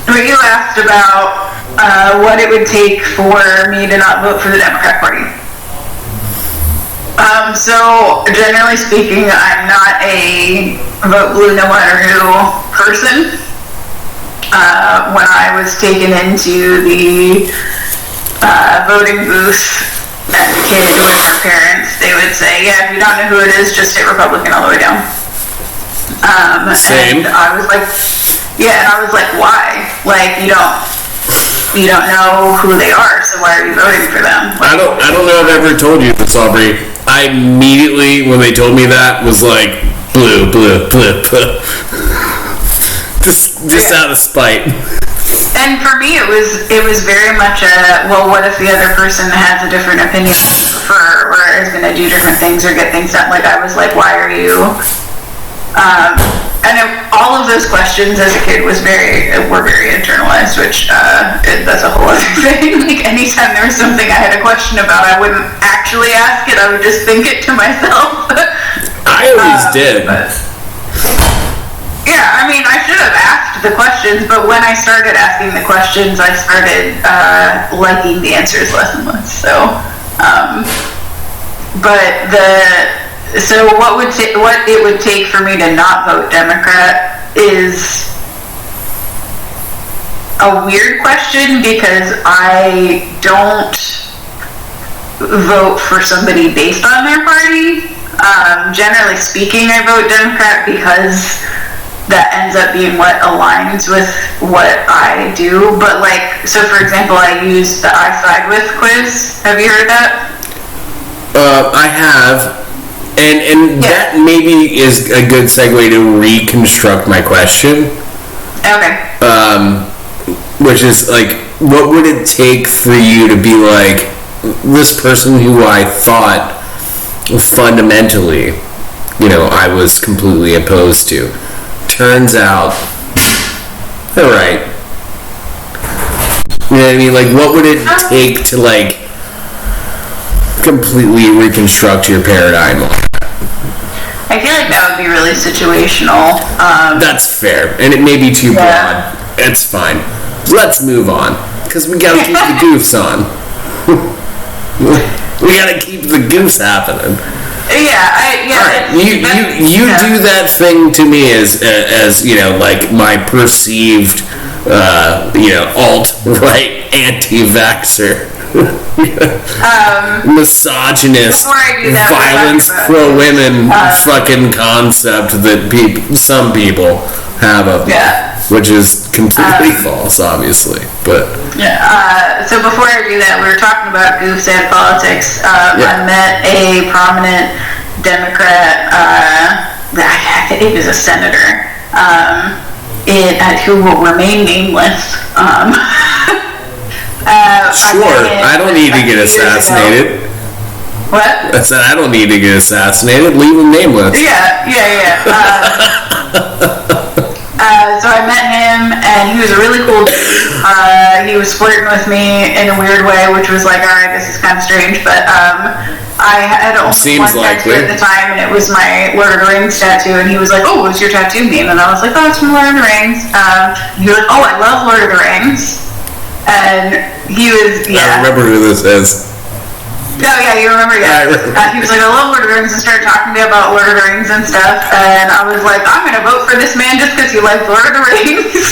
But you asked about what it would take for me to not vote for the Democrat Party. So generally speaking, I'm not a vote blue no matter who person. When I was taken into the voting booth as a kid with my parents, they would say, yeah, if you don't know who it is, just hit Republican all the way down. Same. And I was like, yeah, and I was like, why? Like, you don't know who they are, so why are you voting for them? Like, I don't know if I've ever told you this, Aubrey. I immediately, when they told me that, was like, blue. Just out of spite. And for me, it was very much a, well, what if the other person has a different opinion or is going to do different things or get things done? Like, I was like, why are you? And all of those questions as a kid were very internalized, which that's a whole other thing. Like, anytime there was something I had a question about, I wouldn't actually ask it. I would just think it to myself. I always did. Yeah, I mean, I should have asked the questions, but when I started asking the questions, I started liking the answers less and less. So, so what it would take for me to not vote Democrat is a weird question because I don't vote for somebody based on their party. Generally speaking, I vote Democrat because that ends up being what aligns with what I do. But like, so for example, I use the I Side With quiz. Have you heard that? I have. And Yeah. that maybe is a good segue to reconstruct my question. Okay. Which is like, what would it take for you to be like, this person who I thought fundamentally, I was completely opposed to, turns out, all right. You know what I mean? Like, what would it take to like completely reconstruct your paradigm? I feel like that would be really situational. That's fair, and it may be too Yeah. broad. It's fine. Let's move on, because we gotta keep the goofs on. We gotta keep the goofs happening. Yeah, All right, you do that thing to me as like my perceived alt-right anti-vaxxer. Misogynist, Before I do that, violence we're talking about pro-women fucking concept that some people have of me, Yeah. which is completely false, obviously. But so before I do that, we were talking about goofs and politics. I met a prominent Democrat, I think he was a senator, who will remain nameless. sure, I don't need to get assassinated. What? I said I don't need to get assassinated. Leave him nameless. Yeah. So I met him, and he was a really cool dude. He was flirting with me in a weird way, which was like, all right, this is kind of strange, but I had only Seems one tattoo likely. at the time, and it was my Lord of the Rings tattoo, and he was like, oh, what's your tattoo mean? And I was like, oh, it's from Lord of the Rings. He was like, oh, I love Lord of the Rings. And he was, I remember who this is. Oh yeah, you remember, yeah. He was like, I love Lord of the Rings, and started talking to me about Lord of the Rings and stuff, and I was like, I'm gonna vote for this man just because he likes Lord of the Rings.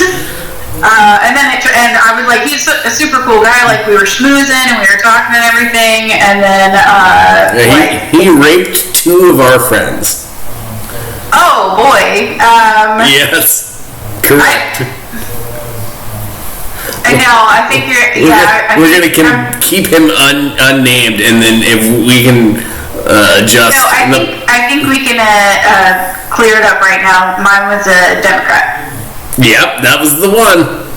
And I was like, he's a super cool guy, like we were schmoozing and we were talking and everything, and then, He raped 2 of our friends. oh boy, Yes, correct. I know, I think you're, We're gonna keep him unnamed, and then if we can adjust. No, I think we can clear it up right now. Mine was a Democrat. Yep, that was the one.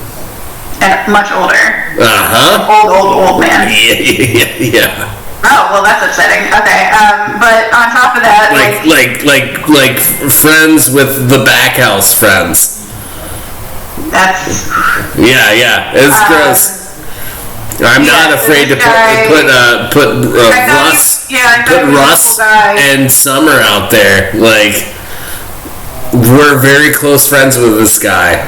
And much older. Old man. Yeah. Oh, well, that's upsetting. Okay, but on top of that, Like friends with the back house friends. that's Yeah, it's gross. I'm not afraid to put Russ and Summer out there. Like, we're very close friends with this guy,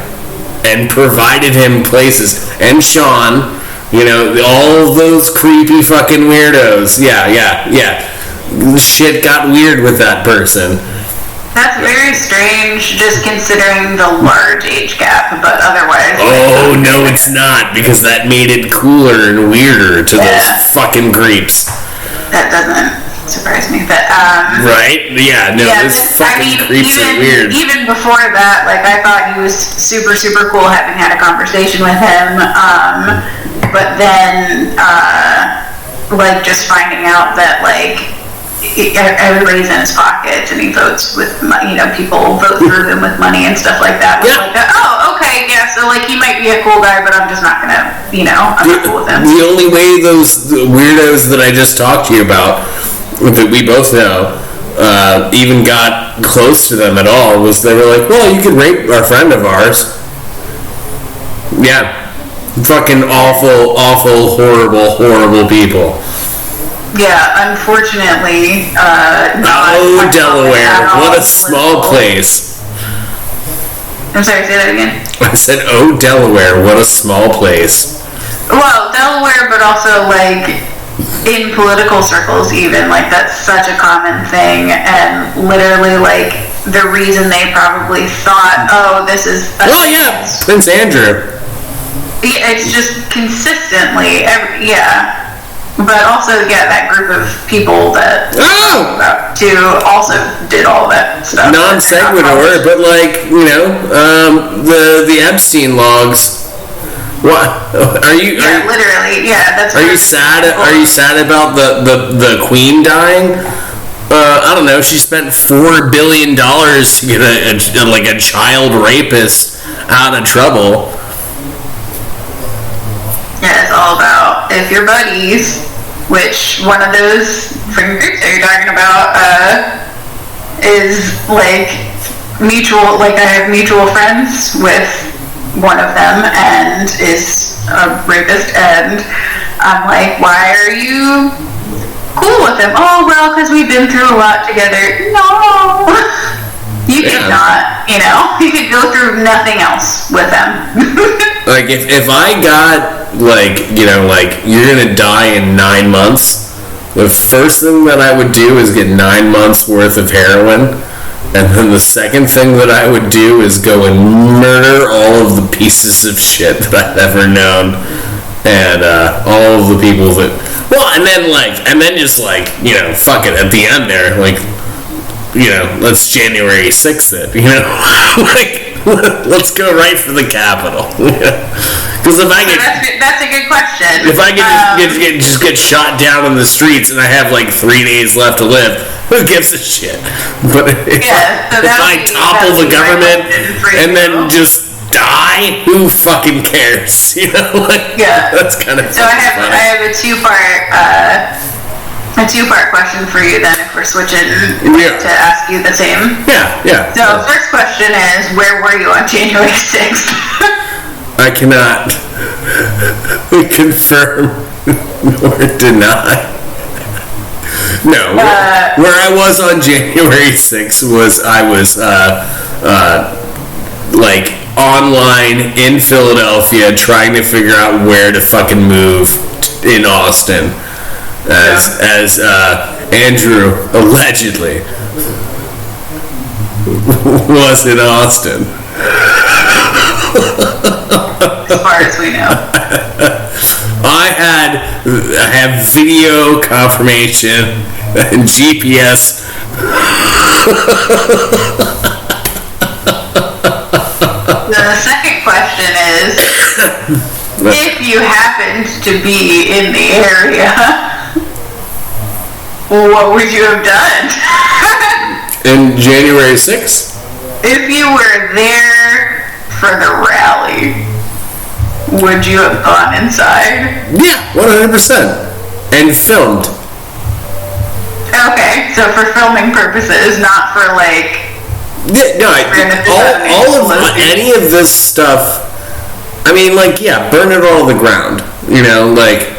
and provided him places. And Sean, you know, all those creepy fucking weirdos. Yeah. Shit got weird with that person. That's very strange, just considering the large age gap, but otherwise... Oh, no, it's not, because that made it cooler and weirder to those fucking creeps. That doesn't surprise me, but... Right? Yeah, no, those fucking creeps are weird. Even before that, like, I thought he was super, super cool, having had a conversation with him, but then, like, just finding out that, like... everybody's in his pocket, and he votes with, you know, people vote through him with money and stuff like that. Like, oh, okay, yeah, so like he might be a cool guy, but I'm just not gonna, you know, I'm not cool with him. The only way those weirdos that I just talked to you about, that we both know, even got close to them at all, was they were like, well, you could rape a friend of ours. Yeah. Fucking awful, horrible people. Yeah, unfortunately, Delaware, what a small place. I'm sorry, say that again. I said, Delaware, what a small place. Well, Delaware, but also, like, in political circles even, like, that's such a common thing, and literally, like, the reason they probably thought, oh, this is... Prince Andrew. Yeah, it's just consistently, But also, that group of people that also did all that stuff. Non sequitur, but like, you know, the Epstein logs. What are you? Literally, that's. Are you sad? Are you sad about the Queen dying? I don't know. She spent $4 billion to get a child rapist out of trouble. Yeah, it's all about if your buddies, which one of those freaking groups that you're talking about is like mutual. Like I have mutual friends with one of them, and is a rapist, and I'm like, why are you cool with him? Oh well, because we've been through a lot together. No. You could not, you know, you could go through nothing else with them. Like, if I got, like, you know, like, you're gonna die in 9 months, the first thing that I would do is get 9 months worth of heroin, and then the second thing that I would do is go and murder all of the pieces of shit that I've ever known, and all of the people that, well, and then just, like, you know, fuck it, at the end there, like, you know, let's January 6th it, you know? Like, let's go right for the Capitol. Because if I get... That's a good question. If I could just get shot down in the streets and I have like 3 days left to live, who gives a shit? But if I topple the government and then just die, who fucking cares? You know? Like, that's kind of so I have a two-part question for you then, if we're switching to ask you the same. Yeah. So first question is, where were you on January 6th? I cannot confirm or deny. No, where I was on January 6th was I was like online in Philadelphia trying to figure out where to fucking move in Austin. As Andrew allegedly was in Austin. As far as we know. I have video confirmation and GPS. The second question is, if you happened to be in the area, what would you have done? In January 6th? If you were there for the rally, would you have gone inside? Yeah, 100%. And filmed. Okay, so for filming purposes, not for like... Yeah, no, all of any of this stuff, I mean, like, yeah, burn it all to the ground. You know, like,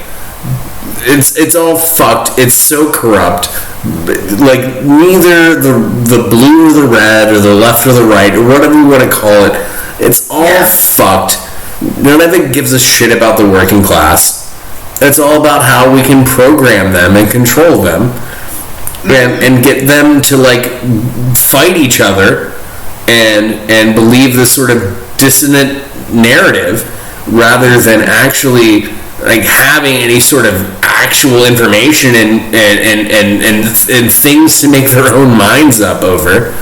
it's all fucked. It's so corrupt. Like, neither the blue or the red or the left or the right or whatever you want to call it, it's all fucked. None of it gives a shit about the working class. It's all about how we can program them and control them and get them to, like, fight each other and believe this sort of dissonant narrative rather than actually, like, having any sort of actual information and things to make their own minds up over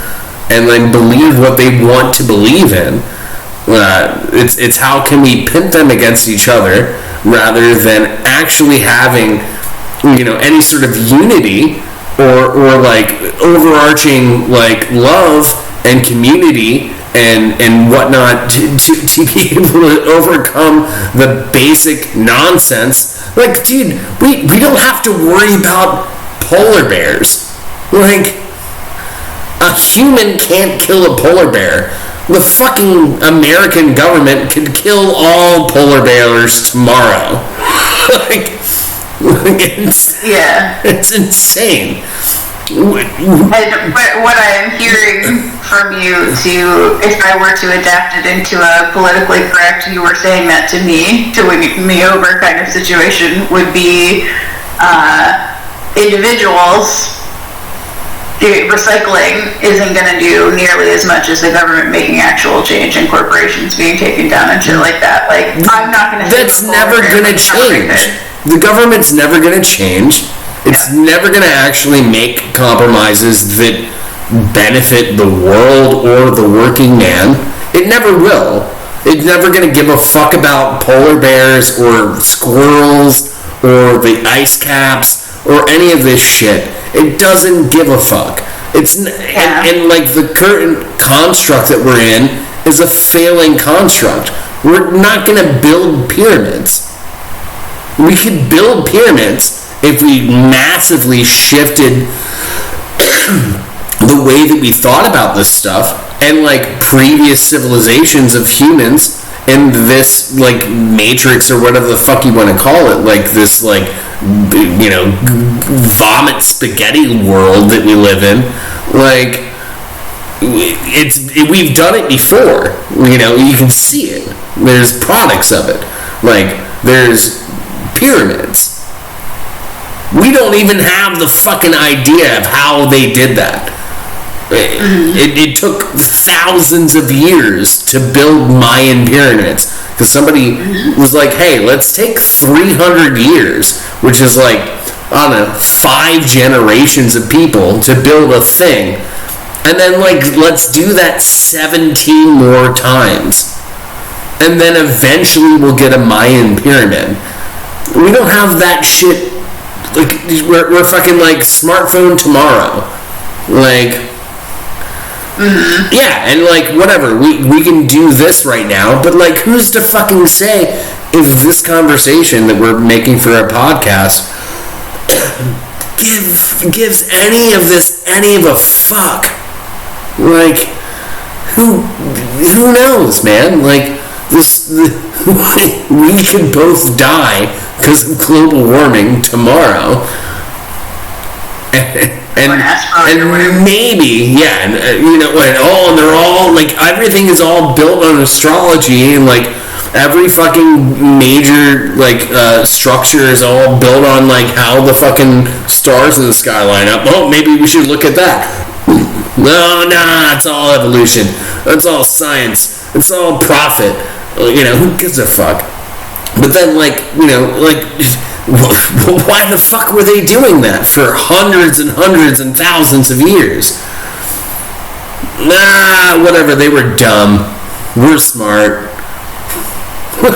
and then believe what they want to believe in. It's how can we pit them against each other rather than actually having, you know, any sort of unity or like overarching, like, love and community and whatnot to be able to overcome the basic nonsense. Like, dude, we don't have to worry about polar bears. Like, a human can't kill a polar bear. The fucking American government could kill all polar bears tomorrow. like it's insane. And what I am hearing from you, if I were to adapt it into a politically correct, you were saying that to me, to win me over kind of situation, would be individuals. Recycling isn't going to do nearly as much as the government making actual change and corporations being taken down and shit like that. Like, I'm not going to. That's never going to change. The government's never going to change. It's never going to actually make compromises that benefit the world or the working man. It never will. It's never going to give a fuck about polar bears or squirrels or the ice caps or any of this shit. It doesn't give a fuck. And like the current construct that we're in is a failing construct. We're not going to build pyramids. We could build pyramids if we massively shifted the way that we thought about this stuff and, like, previous civilizations of humans in this, like, matrix or whatever the fuck you want to call it, like this, like, you know, vomit spaghetti world that we live in. Like, we've done it before. You know, you can see it. There's products of it. Like, there's pyramids. We don't even have the fucking idea of how they did that. It took thousands of years to build Mayan pyramids because somebody was like, hey, let's take 300 years, which is like, I don't know, 5 generations of people to build a thing, and then, like, let's do that 17 more times, and then eventually we'll get a Mayan pyramid. We don't have that shit. Like, we're fucking, like, smartphone tomorrow. Like, yeah, and, like, whatever, we can do this right now, but, like, who's to fucking say if this conversation that we're making for a podcast gives any of this any of a fuck? Like, who knows, man? Like, we could both die because of global warming tomorrow. And maybe, yeah, and you know, and they're all, like, everything is all built on astrology, and, like, every fucking major, like, structure is all built on, like, how the fucking stars in the sky line up. Oh, maybe we should look at that. No, nah, it's all evolution. It's all science. It's all profit. You know, who gives a fuck? But then, like, you know, like, why the fuck were they doing that for hundreds and hundreds and thousands of years? Nah, whatever, they were dumb. We're smart.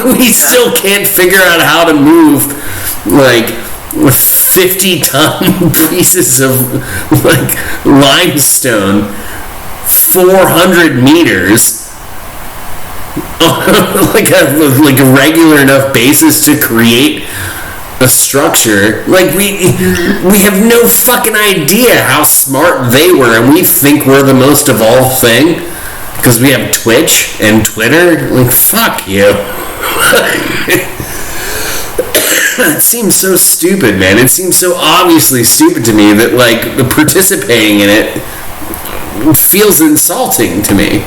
We still can't figure out how to move, like, 50-ton pieces of, like, limestone 400 meters like a regular enough basis to create a structure. Like, we have no fucking idea how smart they were, and we think we're the most evolved thing because we have Twitch and Twitter. Like, fuck you. It seems so stupid, man. It seems so obviously stupid to me that, like, participating in it feels insulting to me.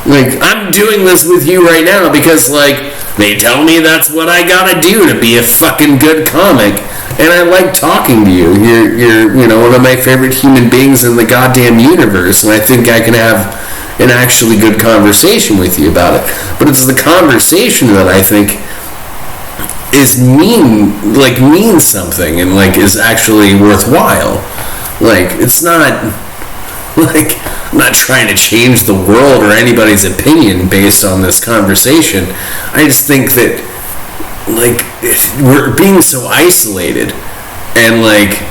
Like, I'm doing this with you right now because, like, they tell me that's what I gotta do to be a fucking good comic. And I like talking to you. You're one of my favorite human beings in the goddamn universe. And I think I can have an actually good conversation with you about it. But it's the conversation that I think means something and, like, is actually worthwhile. Like, it's not, like, I'm not trying to change the world or anybody's opinion based on this conversation. I just think that, like, we're being so isolated and, like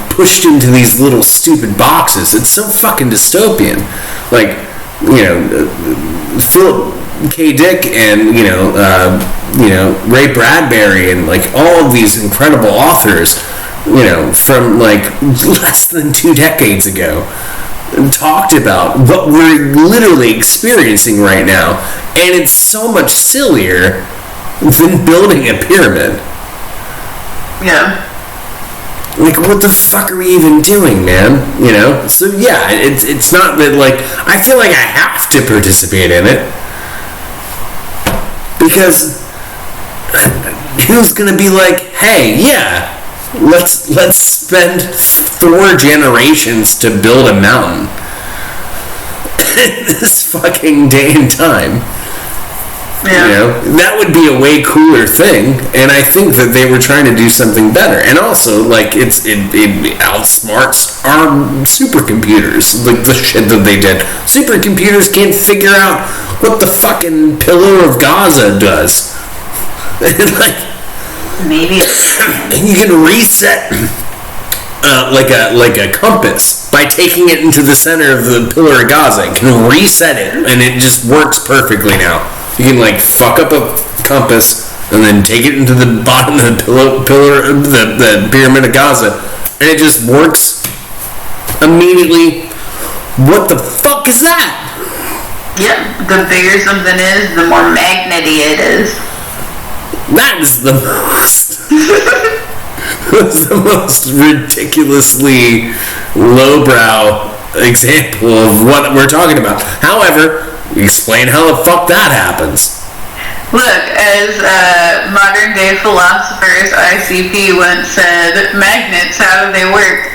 pushed into these little stupid boxes. It's so fucking dystopian. Like, Philip K. Dick and, Ray Bradbury and, like, all of these incredible authors, from, like, less than 2 decades ago, talked about what we're literally experiencing right now, and it's so much sillier than building a pyramid. Yeah. Like, what the fuck are we even doing, man? So yeah, it's not that, like, I feel like I have to participate in it because who's gonna be like, hey, yeah, let's spend 4 generations to build a mountain in this fucking day and time. Yeah. That would be a way cooler thing, and I think that they were trying to do something better. And also, like, it outsmarts our supercomputers, like the shit that they did. Supercomputers can't figure out what the fucking Pillar of Gaza does. Like, maybe you can reset like a compass by taking it into the center of the Pillar of Gaza. You can reset it, and it just works perfectly now. You can, like, fuck up a compass and then take it into the bottom of the Pyramid of Gaza, and it just works immediately. What the fuck is that? Yep. The bigger something is, the more magnety it is. That is the most. That's the most ridiculously lowbrow example of what we're talking about. However, explain how the fuck that happens. Look, as modern day philosophers, ICP once said, magnets, how do they work?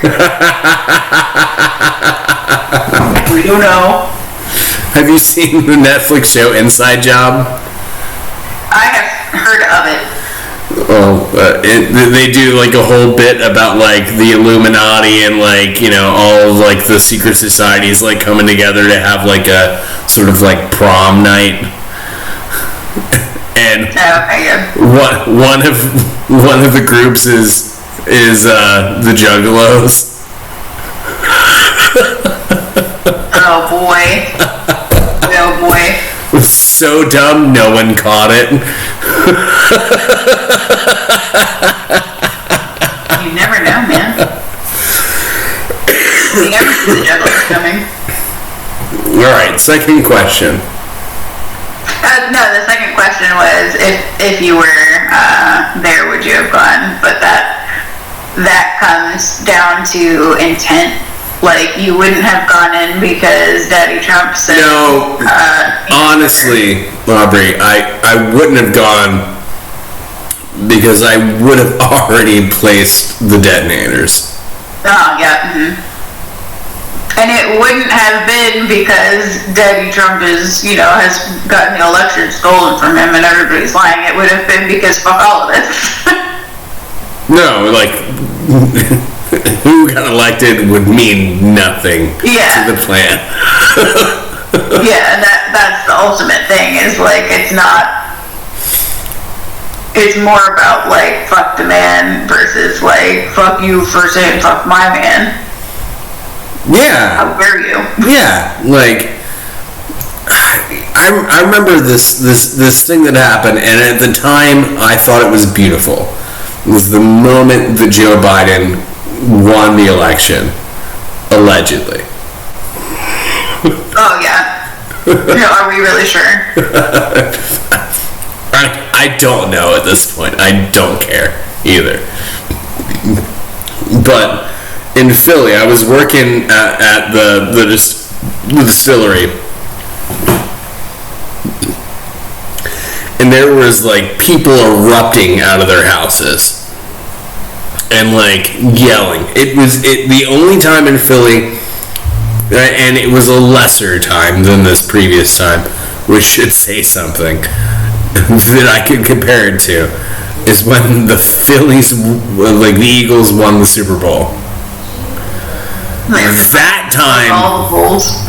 We don't know. Have you seen the Netflix show Inside Job? I have heard of it. Oh, they do, like, a whole bit about, like, the Illuminati and, like, all of, like, the secret societies, like, coming together to have, like, a sort of, like, prom night. And one of the groups is the Juggalos. Oh boy. Oh boy. It was so dumb, no one caught it. You never know, man. You never see the Juggalos coming. Alright, second question. No, the second question was if you were there, would you have gone? But that comes down to intent. Like, you wouldn't have gone in because Daddy Trump said... No, honestly, Aubrey, I wouldn't have gone because I would have already placed the detonators. Oh, yeah. Mm-hmm. And it wouldn't have been because Daddy Trump is, has gotten the election stolen from him and everybody's lying. It would have been because fuck all of this. No, like, who got elected would mean nothing to the plan. Yeah, that's the ultimate thing, is, like, it's more about, like, fuck the man versus, like, fuck you for saying fuck my man. Yeah. How dare you? Yeah, like, I remember this thing that happened, and at the time I thought it was beautiful. It was the moment that Joe Biden won the election, allegedly. Oh yeah. No, are we really sure? I I don't know at this point. I don't care either. But in Philly, I was working at the distillery, and there was like people erupting out of their houses and like yelling. It was the only time in Philly, and it was a lesser time than this previous time, which should say something, that I could compare it to, is when the Phillies, like the Eagles, won the Super Bowl. That time all the bulls.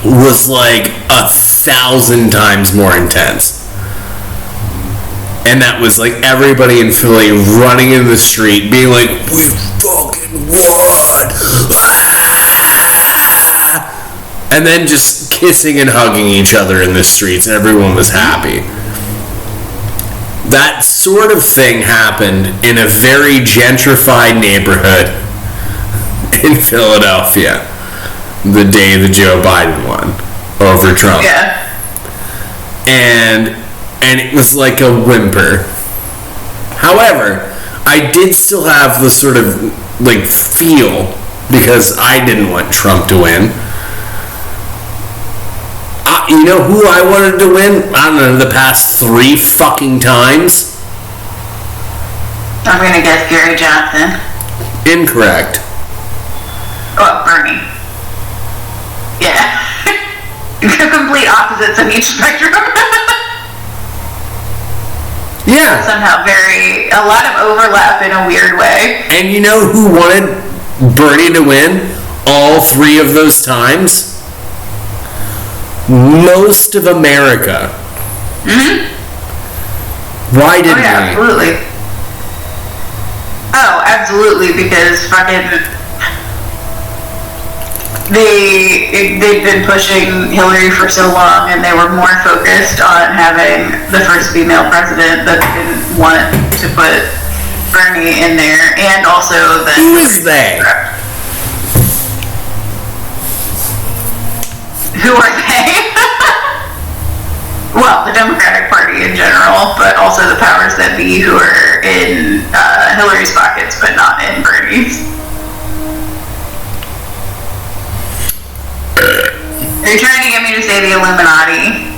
was like 1,000 times more intense. And that was like everybody in Philly running into the street being like, we fucking won! And then just kissing and hugging each other in the streets, and everyone was happy. That sort of thing happened in a very gentrified neighborhood in Philadelphia the day that Joe Biden won over Trump. Yeah. And it was like a whimper. However, I did still have the sort of like feel, because I didn't want Trump to win. You know who I wanted to win? I don't know, the past 3 fucking times? I'm gonna guess Gary Johnson. Incorrect. Oh, Bernie. Yeah. Complete opposites on each spectrum. Yeah. Somehow a lot of overlap in a weird way. And you know who wanted Bernie to win all 3 of those times? Most of America. Mm-hmm. Why didn't we? Absolutely. Oh, absolutely, because fucking they'd been pushing Hillary for so long, and they were more focused on having the first female president that they didn't want to put Bernie in there, and also that. Who is they? Who are they? Well, the Democratic Party in general, but also the powers that be who are in Hillary's pockets, but not in Bernie's. Are you trying to get me to say the Illuminati?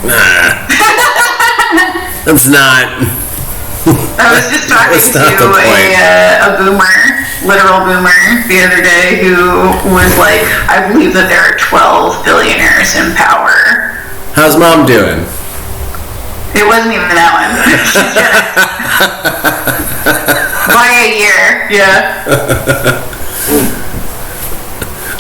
Nah. That's not. I was just talking That's not the to point. a boomer, literal boomer, the other day who was like, I believe that there are 12 billionaires in power. How's mom doing? It wasn't even that one. By a year, yeah.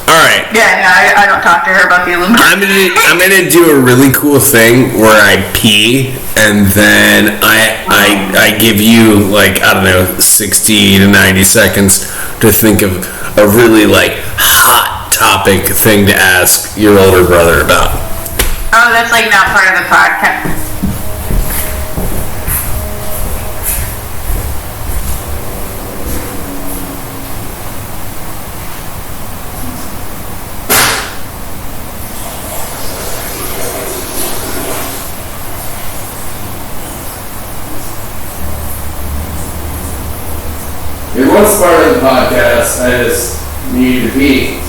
All right. Yeah, no, I don't talk to her about the Illuminati. I'm gonna do a really cool thing where I pee, and then I give you like, I don't know, 60 to 90 seconds to think of a really like hot topic thing to ask your older brother about. Oh, that's like not part of the podcast. It was part of the podcast. I just needed to pee.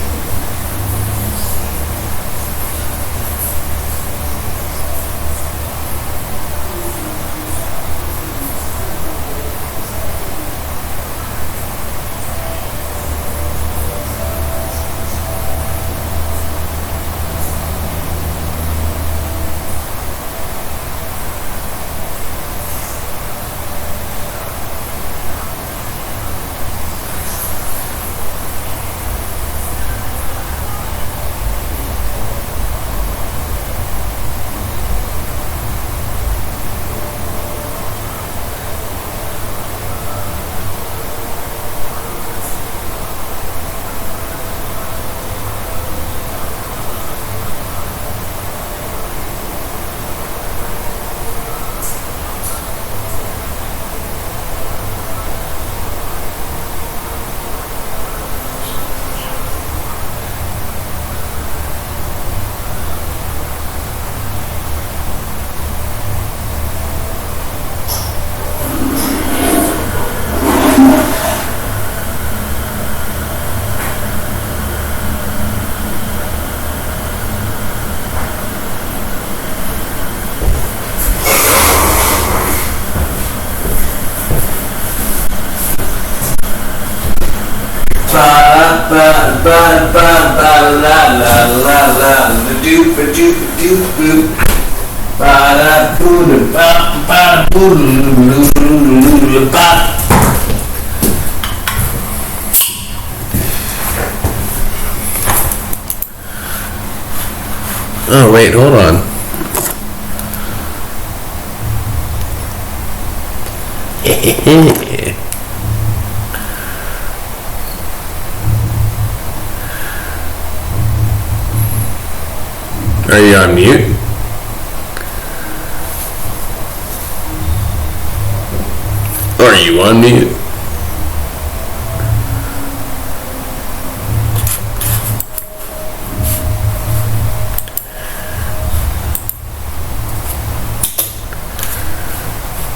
Oh, wait, hold on. Are you on mute? Are you on mute?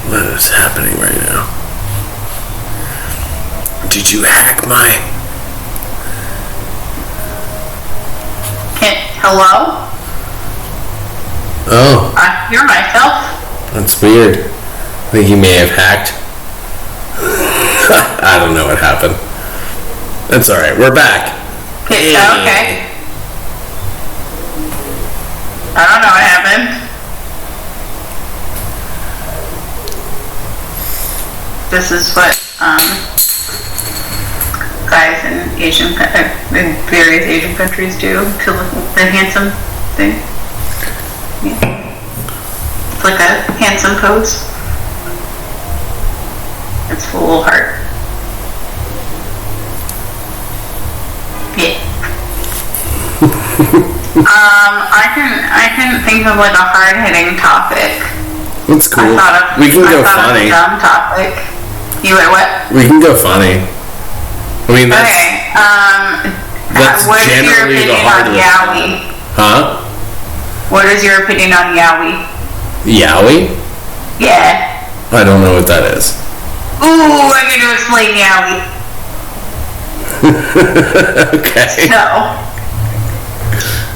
What is happening right now? Did you hack my... Hello? Oh, I hear myself. that's weird. I think you may have hacked. I don't know what happened. That's alright, we're back. Okay. I don't know what happened. This is what guys in in various Asian countries do to look at the handsome thing. Yeah. It's like a handsome pose. It's full heart. Yeah. I can think of like a hard hitting topic. That's cool. We can go funny. A dumb topic. You went what? We can go funny. I mean, that's, Okay. that's What is your generally the opinion hard on one. Yowie? Huh? What is your opinion on Yowie? Yowie? Yeah. I don't know what that is. Ooh, I'm going to explain Yowie. Okay.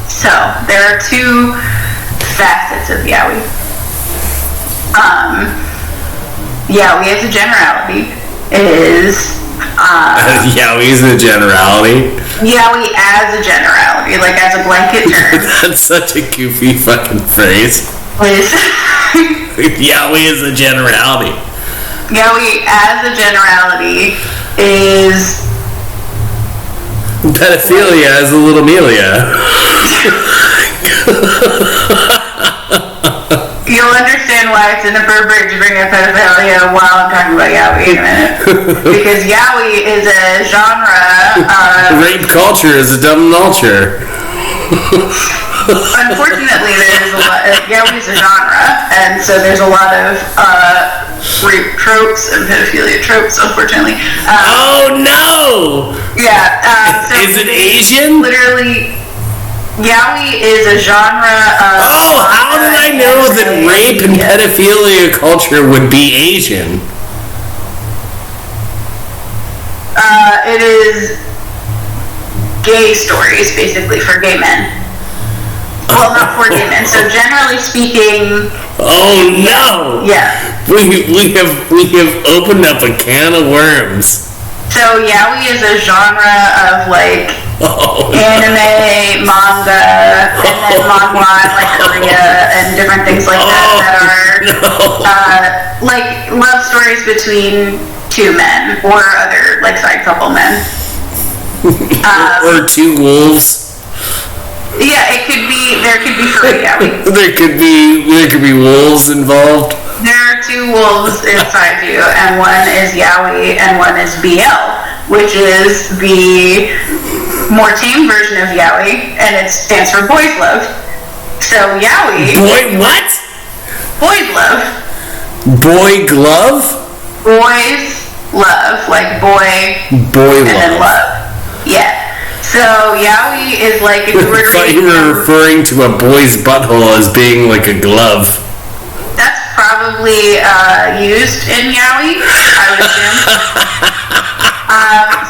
So there are two facets of Yowie. Yowie as a generality is Yowie's the generality. Yowie as a generality, like as a blanket term. That's such a goofy fucking phrase. Please. Yowie is a generality. Yowie as a generality is Pedophilia is a little Amelia. You'll understand why it's inappropriate to bring up pedophilia while I'm talking about Yowie in a minute. Because Yowie is a genre of... Rape culture is a dumb culture. Unfortunately, there's a lot... Yowie's a genre, and so there's a lot of rape tropes and pedophilia tropes, unfortunately. Oh no! Yeah. So is it Asian? Literally... Yowie is a genre of... Oh, how did I know that rape and pedophilia culture would be Asian? It is gay stories, basically, for gay men. Well, not for gay men. So generally speaking... Oh no! Yeah. We have opened up a can of worms. So Yowie is a genre of like anime, manga, and then manhwa in like Korea and different things like that are like love stories between two men or other like side couple men. Or two wolves. Yeah, it could be. There could be furry Yowie. There could be wolves involved. There are two wolves inside you, and one is Yowie and one is BL, which is the more tame version of Yowie, and it stands for boys love. So Yowie... Boy, what? Boys love. Boy glove? Boys love, like boy Boy and love. then love. Yeah. So Yowie is like if you were I thought you were referring to a boy's butthole as being like a glove. That's probably used in Yowie, I would assume.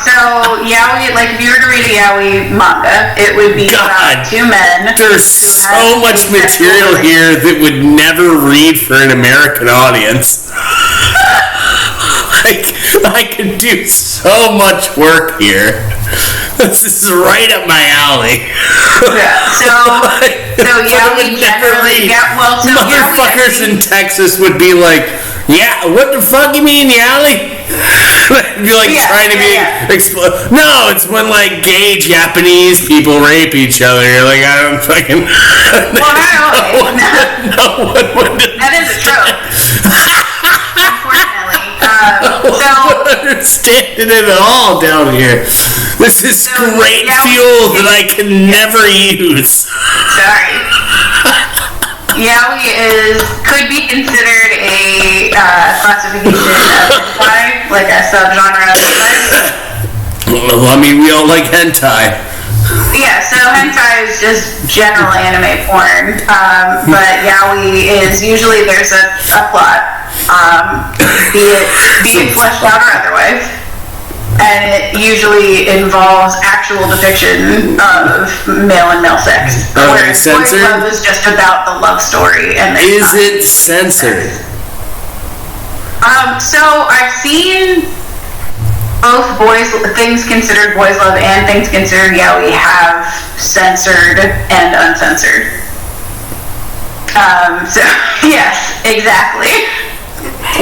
So Yowie, like if you were to read a Yowie manga, it would be about two men. There's so much material here that would never read for an American audience. I could do so much work here. This is right up my alley. Yeah. So yeah, we generally get motherfuckers in Texas would be like, yeah, what the fuck you mean, Yali? Be like trying to be no, it's when like gay Japanese people rape each other. You're like, I don't fucking. Well, no one would. That is a trope. Unfortunately, I don't understand it at all down here. This is great fuel that I can never use. Sorry. Yaoi could be considered a classification of hentai, like a subgenre of hentai. Well, I mean, we all like hentai. Yeah, so hentai is just general anime porn, but yaoi is usually there's a plot, be it fleshed out or otherwise. And it usually involves actual depiction of male and male sex. Whereas boys' love is just about the love story. And is it censored? So I've seen both things considered boys' love and things considered yaoi have censored and uncensored. So yes, exactly.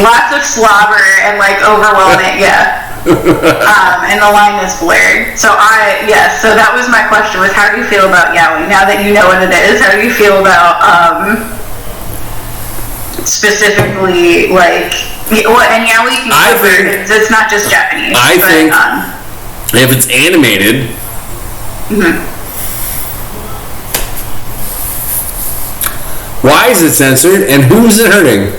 Lots of slobber and like overwhelming, yeah. And the line is blurred. So so that was my question, was how do you feel about yaoi? Now that you know what it is, how do you feel about specifically like and yaoi can cover, it's not just Japanese. I think if it's animated, why is it censored and who's it hurting?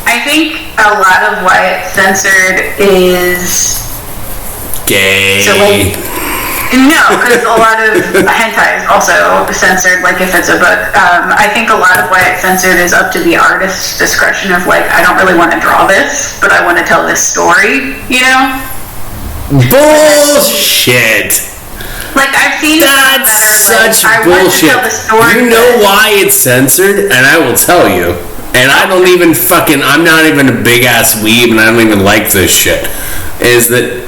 I think a lot of why it's censored is gay. So like, no, because a lot of hentai is also censored. Like if it's a book, I think a lot of why it's censored is up to the artist's discretion of like, I don't really want to draw this, but I want to tell this story. You know? Bullshit. Like I've seen that's such like, bullshit. I want to tell the story, you know why it's censored, and I will tell you. And I don't even I'm not even a big ass weeb, and I don't even like this shit. Is that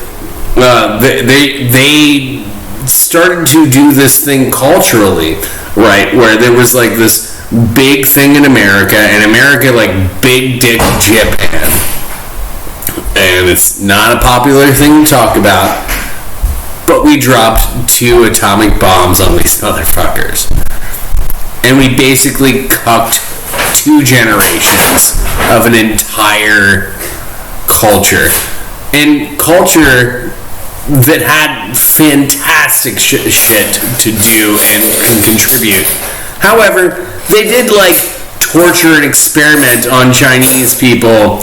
they started to do this thing culturally, right? Where there was like this big thing in America, and America like big dick Japan, and it's not a popular thing to talk about. But we dropped 2 atomic bombs on these motherfuckers, and we basically cucked 2 generations of an entire culture, and culture that had fantastic shit to do and can contribute. However, they did like torture and experiment on Chinese people.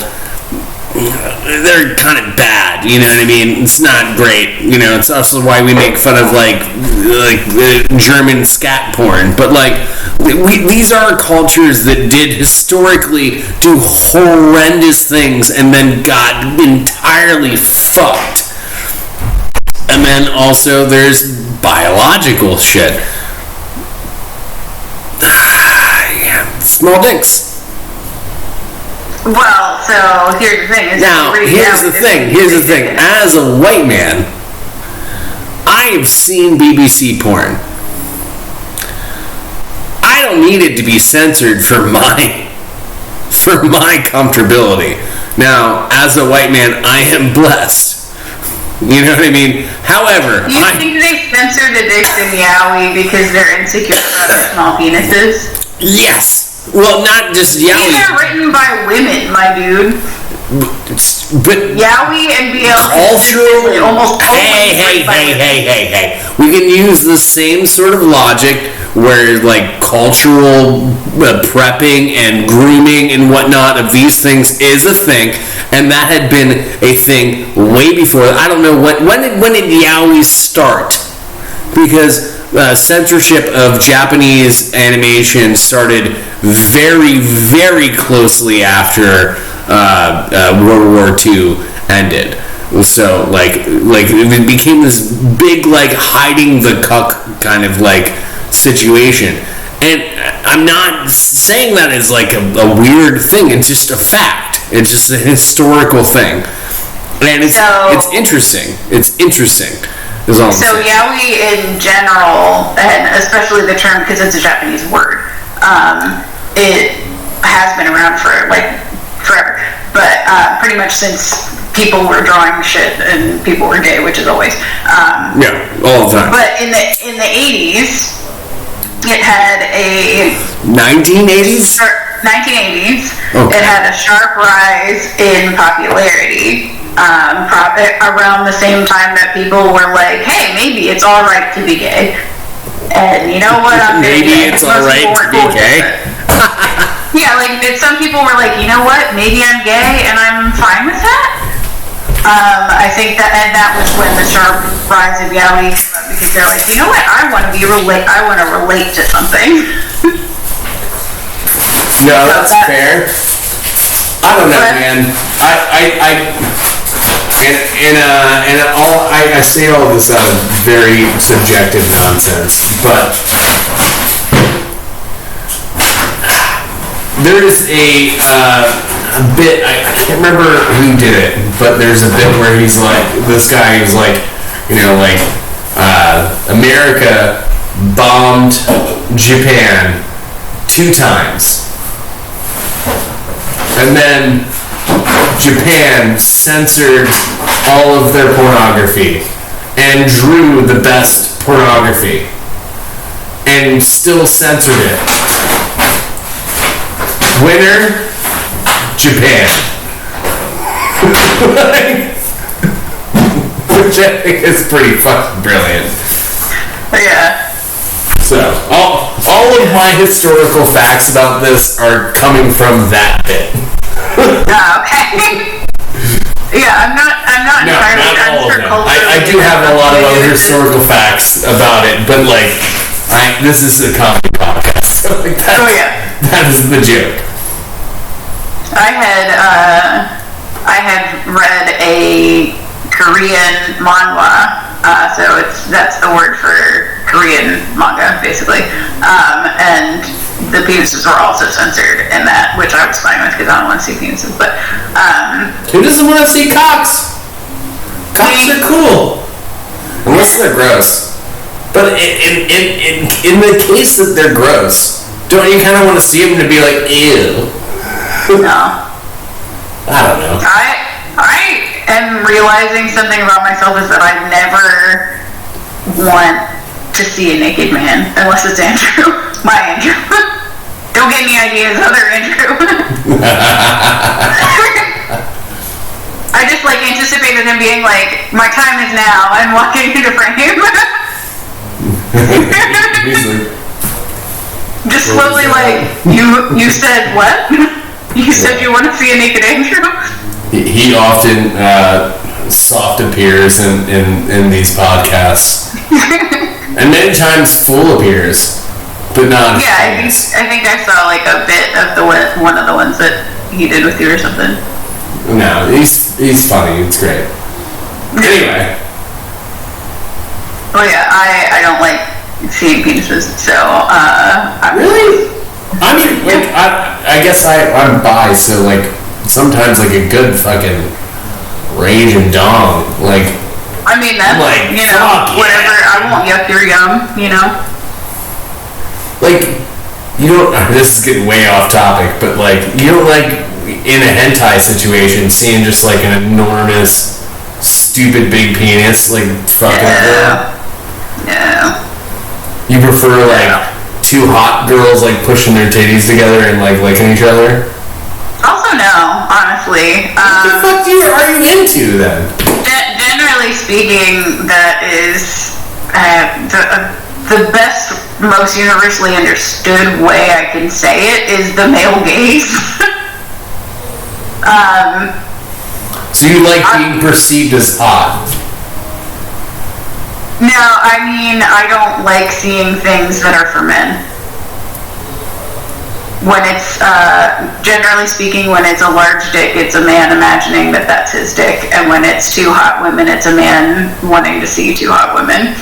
They're kind of bad, you know what I mean? It's not great, you know. It's also why we make fun of like German scat porn. But like, these are cultures that did historically do horrendous things and then got entirely fucked. And then also there's biological shit. Yeah, small dicks. Well, so here's the thing. Now, here's the thing. As a white man, I have seen BBC porn. I don't need it to be censored for my comfortability. Now, as a white man, I am blessed. You know what I mean? However, you think they censored the dicks in yaoi because they're insecure about their small penises? Yes. Well, not just yaoi. These are written by women, my dude. But yaoi and BL cultural. Almost Hey. We can use the same sort of logic where, like, cultural prepping and grooming and whatnot of these things is a thing, and that had been a thing way before. I don't know when did yaoi start? Because censorship of Japanese animation started very, very closely after World War II ended. So like it became this big like hiding the cuck kind of like situation. And I'm not saying that as like a weird thing. It's just a fact. It's just a historical thing, and it's interesting. It's interesting. Is all I'm So saying. yaoi in general, and especially the term because it's a Japanese word, it has been around for like forever, but pretty much since people were drawing shit and people were gay, which is always. Yeah, all the time. But in the 80s, it had a 1980s? 1980s. Okay. It had a sharp rise in popularity. Around the same time that people were like, "Hey, maybe it's all right to be gay," and you know what? I'm Maybe gay. it's Most all right people to weren't be cool with gay. it. Yeah, like some people were like, "You know what? Maybe I'm gay and I'm fine with that." I think that was when the sharp rise of yaoi came up because they're like, "You know what? I want to relate to something." No, So that's that- fair. I don't know, But- man. I say all this out of very subjective nonsense, but there is a bit, I can't remember who did it, but there's a bit where he's like, this guy is like, America bombed Japan 2 times. And then Japan censored all of their pornography and drew the best pornography and still censored it. Winner, Japan. Which I think is pretty fucking brilliant. Yeah. So, all of my historical facts about this are coming from that bit. Okay. Yeah, I'm not No, entirely. not I'm all of sure them. culturally I do have a lot of other it's- historical facts about it, but like, this is a comedy podcast, so like that, Oh, yeah. that is the joke. I had read a Korean manhwa, so that's the word for Korean manga, basically. And the penises were also censored in that, which I was fine with because I don't want to see penises. But Who doesn't want to see cocks? Cocks are cool, unless they're gross. But in the case that they're gross, don't you kind of want to see them to be like, ew? no. I don't know. I am realizing something about myself is that I never want to see a naked man unless it's Andrew, my Andrew. Don't get any ideas, other Andrew. I just like anticipated him being like, "My time is now," and walking into frame. He's like, Just slowly like, you said what? You said you want to see a naked Andrew? he often soft appears in these podcasts, and many times full appears, but not. Yeah, I think I saw like a bit of one of the ones that he did with you or something. No, he's funny. It's great. Anyway, Oh yeah, I don't like seeing penises, so really, I mean, like, I guess I'm bi, so like sometimes like a good fucking range and dong, like. I mean that's Like, you know fuck whatever. yeah. I won't yuck your yum, you know. Like, you don't, this is getting way off topic, but like, you don't like, in a hentai situation, seeing just like an enormous, stupid big penis, like, fucking girl? Yeah. You prefer like, two hot girls like pushing their titties together and like licking each other? Also, no, honestly. What the fuck are you into then? Generally speaking, that is the best, most universally understood way I can say it is the male gaze. So you like being perceived as hot? No, I mean, I don't like seeing things that are for men. When it's, generally speaking, when it's a large dick, it's a man imagining that that's his dick. And when it's two hot women, it's a man wanting to see two hot women.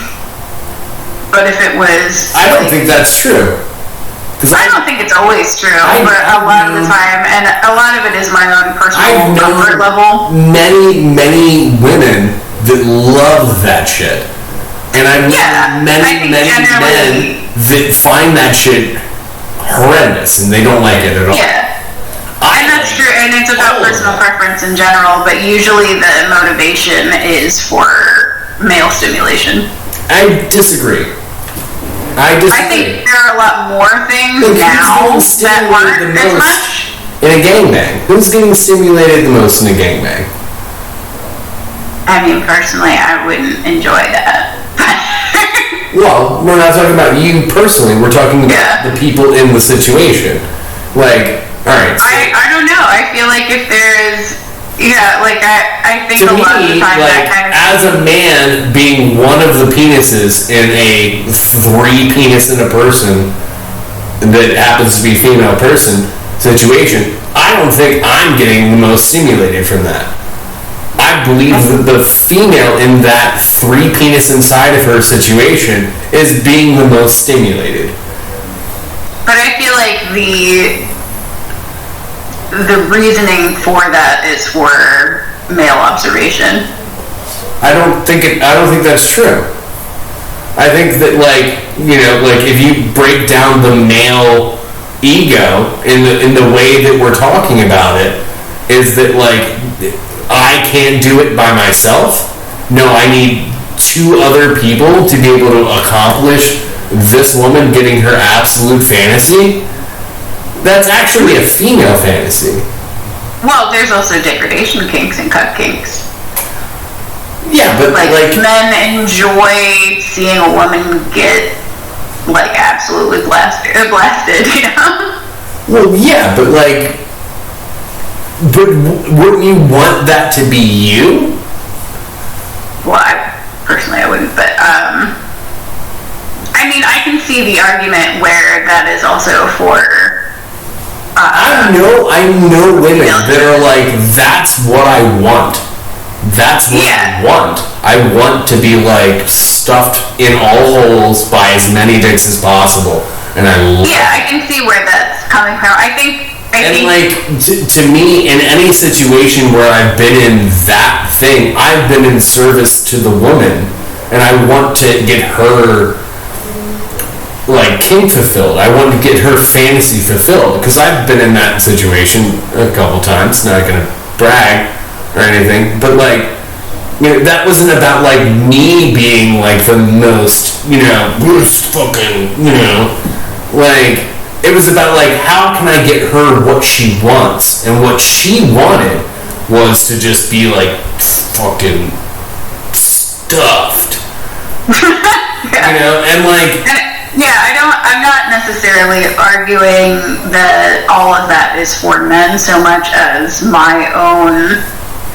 But if it was... I don't think that's true. I don't think it's always true, but a lot of the time, and a lot of it is my own personal I've known comfort level. many women that love that shit. And I've Yeah, met I think many generally- men that find that shit horrendous and they don't like it at all. Yeah. And that's true, and it's about personal preference in general, but usually the motivation is for male stimulation. I disagree. I think there are a lot more things Look, now who's getting that aren't stimulated the as most much. in a gangbang? Who's getting stimulated the most in a gangbang? I mean, personally, I wouldn't enjoy that. Well, we're not talking about you personally. We're talking about Yeah. the people in the situation. Like, all right. So I don't know. I feel like if there is, I think to a lot of the me, time like, that kind of as a man being one of the penises in a 3 penis in a person that happens to be a female person situation, I don't think I'm getting the most stimulated from that. I believe that the female in that 3 penis inside of her situation is being the most stimulated. But I feel like the reasoning for that is for male observation. I don't think that's true. I think that, like, if you break down the male ego in the way that we're talking about it, is that, like, I can't do it by myself. No, I need 2 other people to be able to accomplish this woman getting her absolute fantasy. That's actually a female fantasy. Well, there's also degradation kinks and cut kinks. Yeah, but Like like men enjoy seeing a woman get like absolutely blasted, you know? well, yeah, but like, wouldn't you want that to be you? Well, personally I wouldn't, but I mean, I can see the argument where that is also for I know women that are like, that's what I want. That's what I want. I want to be like stuffed in all holes by as many dicks as possible, and I love I can see where that's coming from. I think like to me, in any situation where I've been in that thing, I've been in service to the woman, and I want to get her like kink fulfilled. I want to get her fantasy fulfilled, because I've been in that situation a couple times. Not gonna brag or anything, but like, that wasn't about like me being like the most, most fucking, like, it was about like, how can I get her what she wants? And what she wanted was to just be like fucking stuffed. And like, I'm not necessarily arguing that all of that is for men so much as my own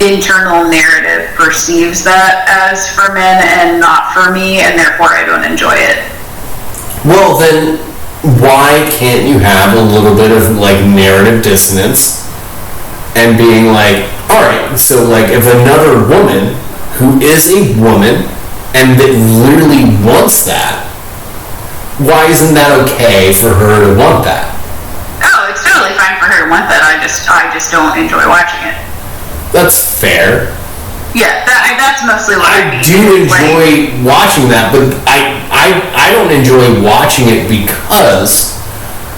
internal narrative perceives that as for men and not for me, and therefore I don't enjoy it. well, then why can't you have a little bit of like narrative dissonance and being like, all right, so like if another woman who is a woman and that literally wants that, why isn't that okay for her to want that? Oh, it's totally fine for her to want that. I just don't enjoy watching it. That's fair. Yeah, that's mostly what I mean. I do enjoy watching that, but I don't enjoy watching it because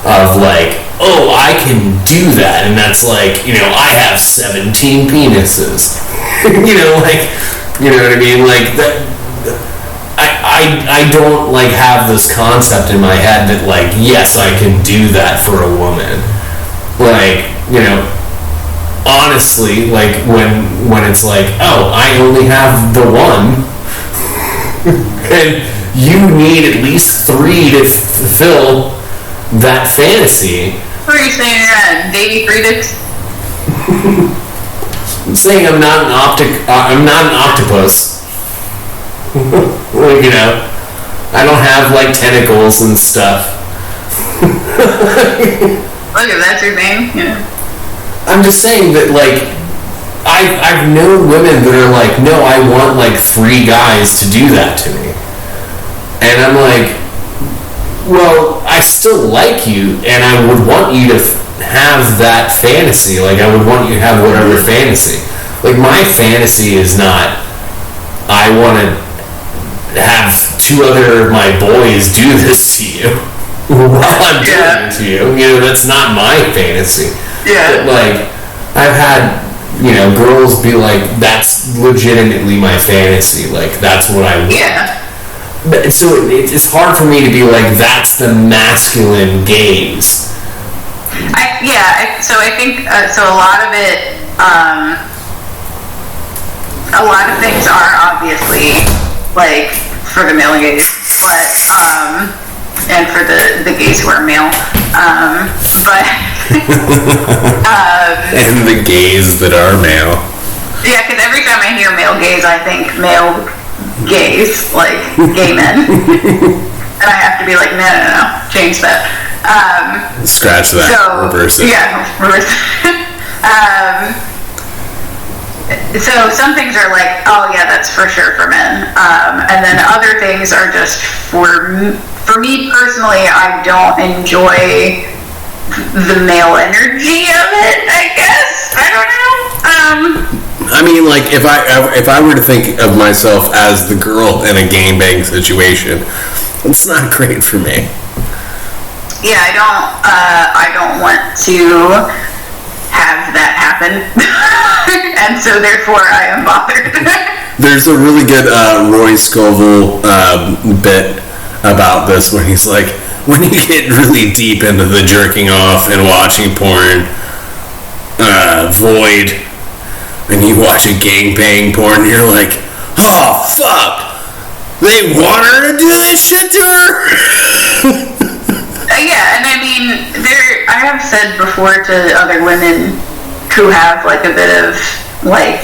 of like, oh, I can do that, and that's like, I have 17 penises. Like, you know what I mean? Like that. I don't like have this concept in my head that like, yes, I can do that for a woman. Like, honestly, like when it's like, oh, I only have the one, and you need at least 3 to fulfill that fantasy. What are you saying? You're gonna baby 3 dicks? I'm saying I'm not an octopus. Like, I don't have like tentacles and stuff. Look, if that's your thing, I'm just saying that, like, I've known women that are like, no, I want like 3 guys to do that to me, and I'm like, well, I still like you, and I would want you to have that fantasy. Like, I would want you to have whatever fantasy. Like, my fantasy is not, I want to have two other of my boys do this to you while I'm doing it to you. You know, that's not my fantasy. Yeah. But, like, I've had, you know, girls be like, that's legitimately my fantasy. Like, that's what I want. Yeah. But, so it's hard for me to be like, that's the masculine gaze. So I think, so a lot of it, a lot of things are obviously, like, for the male gaze, but, and for the gays who are male, but, And the gays that are male. yeah, because every time I hear male gaze, I think male gays, like, gay men, and I have to be like, no, change that. Scratch that. Reverse it. Yeah, reverse. So some things are like, oh yeah, that's for sure for men, and then other things are just for me personally. I don't enjoy the male energy of it. I guess I don't know. I mean, like, if I were to think of myself as the girl in a gangbang situation, it's not great for me. Yeah, I don't want to have that happen, and so therefore I am bothered. There's a really good Roy Scovel bit about this where he's like, when you get really deep into the jerking off and watching porn void, and you watch a gangbang porn, you're like, oh fuck, they want her to do this shit to her. Yeah, and I mean, I have said before to other women who have like a bit of like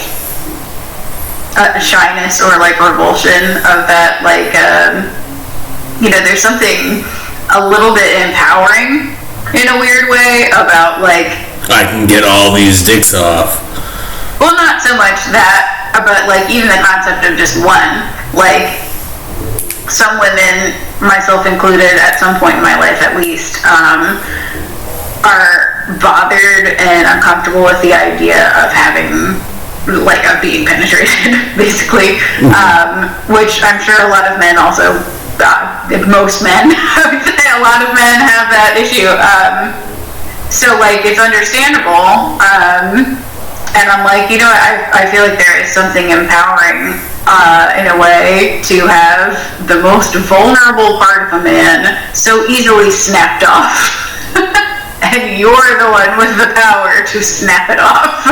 shyness or like revulsion of that, like, you know, there's something a little bit empowering in a weird way about like, I can get all these dicks off. well, not so much that, but like even the concept of just one, like, some women, myself included, at some point in my life at least, are bothered and uncomfortable with the idea of having, like, of being penetrated, basically, which I'm sure a lot of men also, most men, I would say a lot of men have that issue, so, like, it's understandable, and I'm like, you know, I feel like there is something empowering in a way to have the most vulnerable part of a man so easily snapped off. And you're the one with the power to snap it off.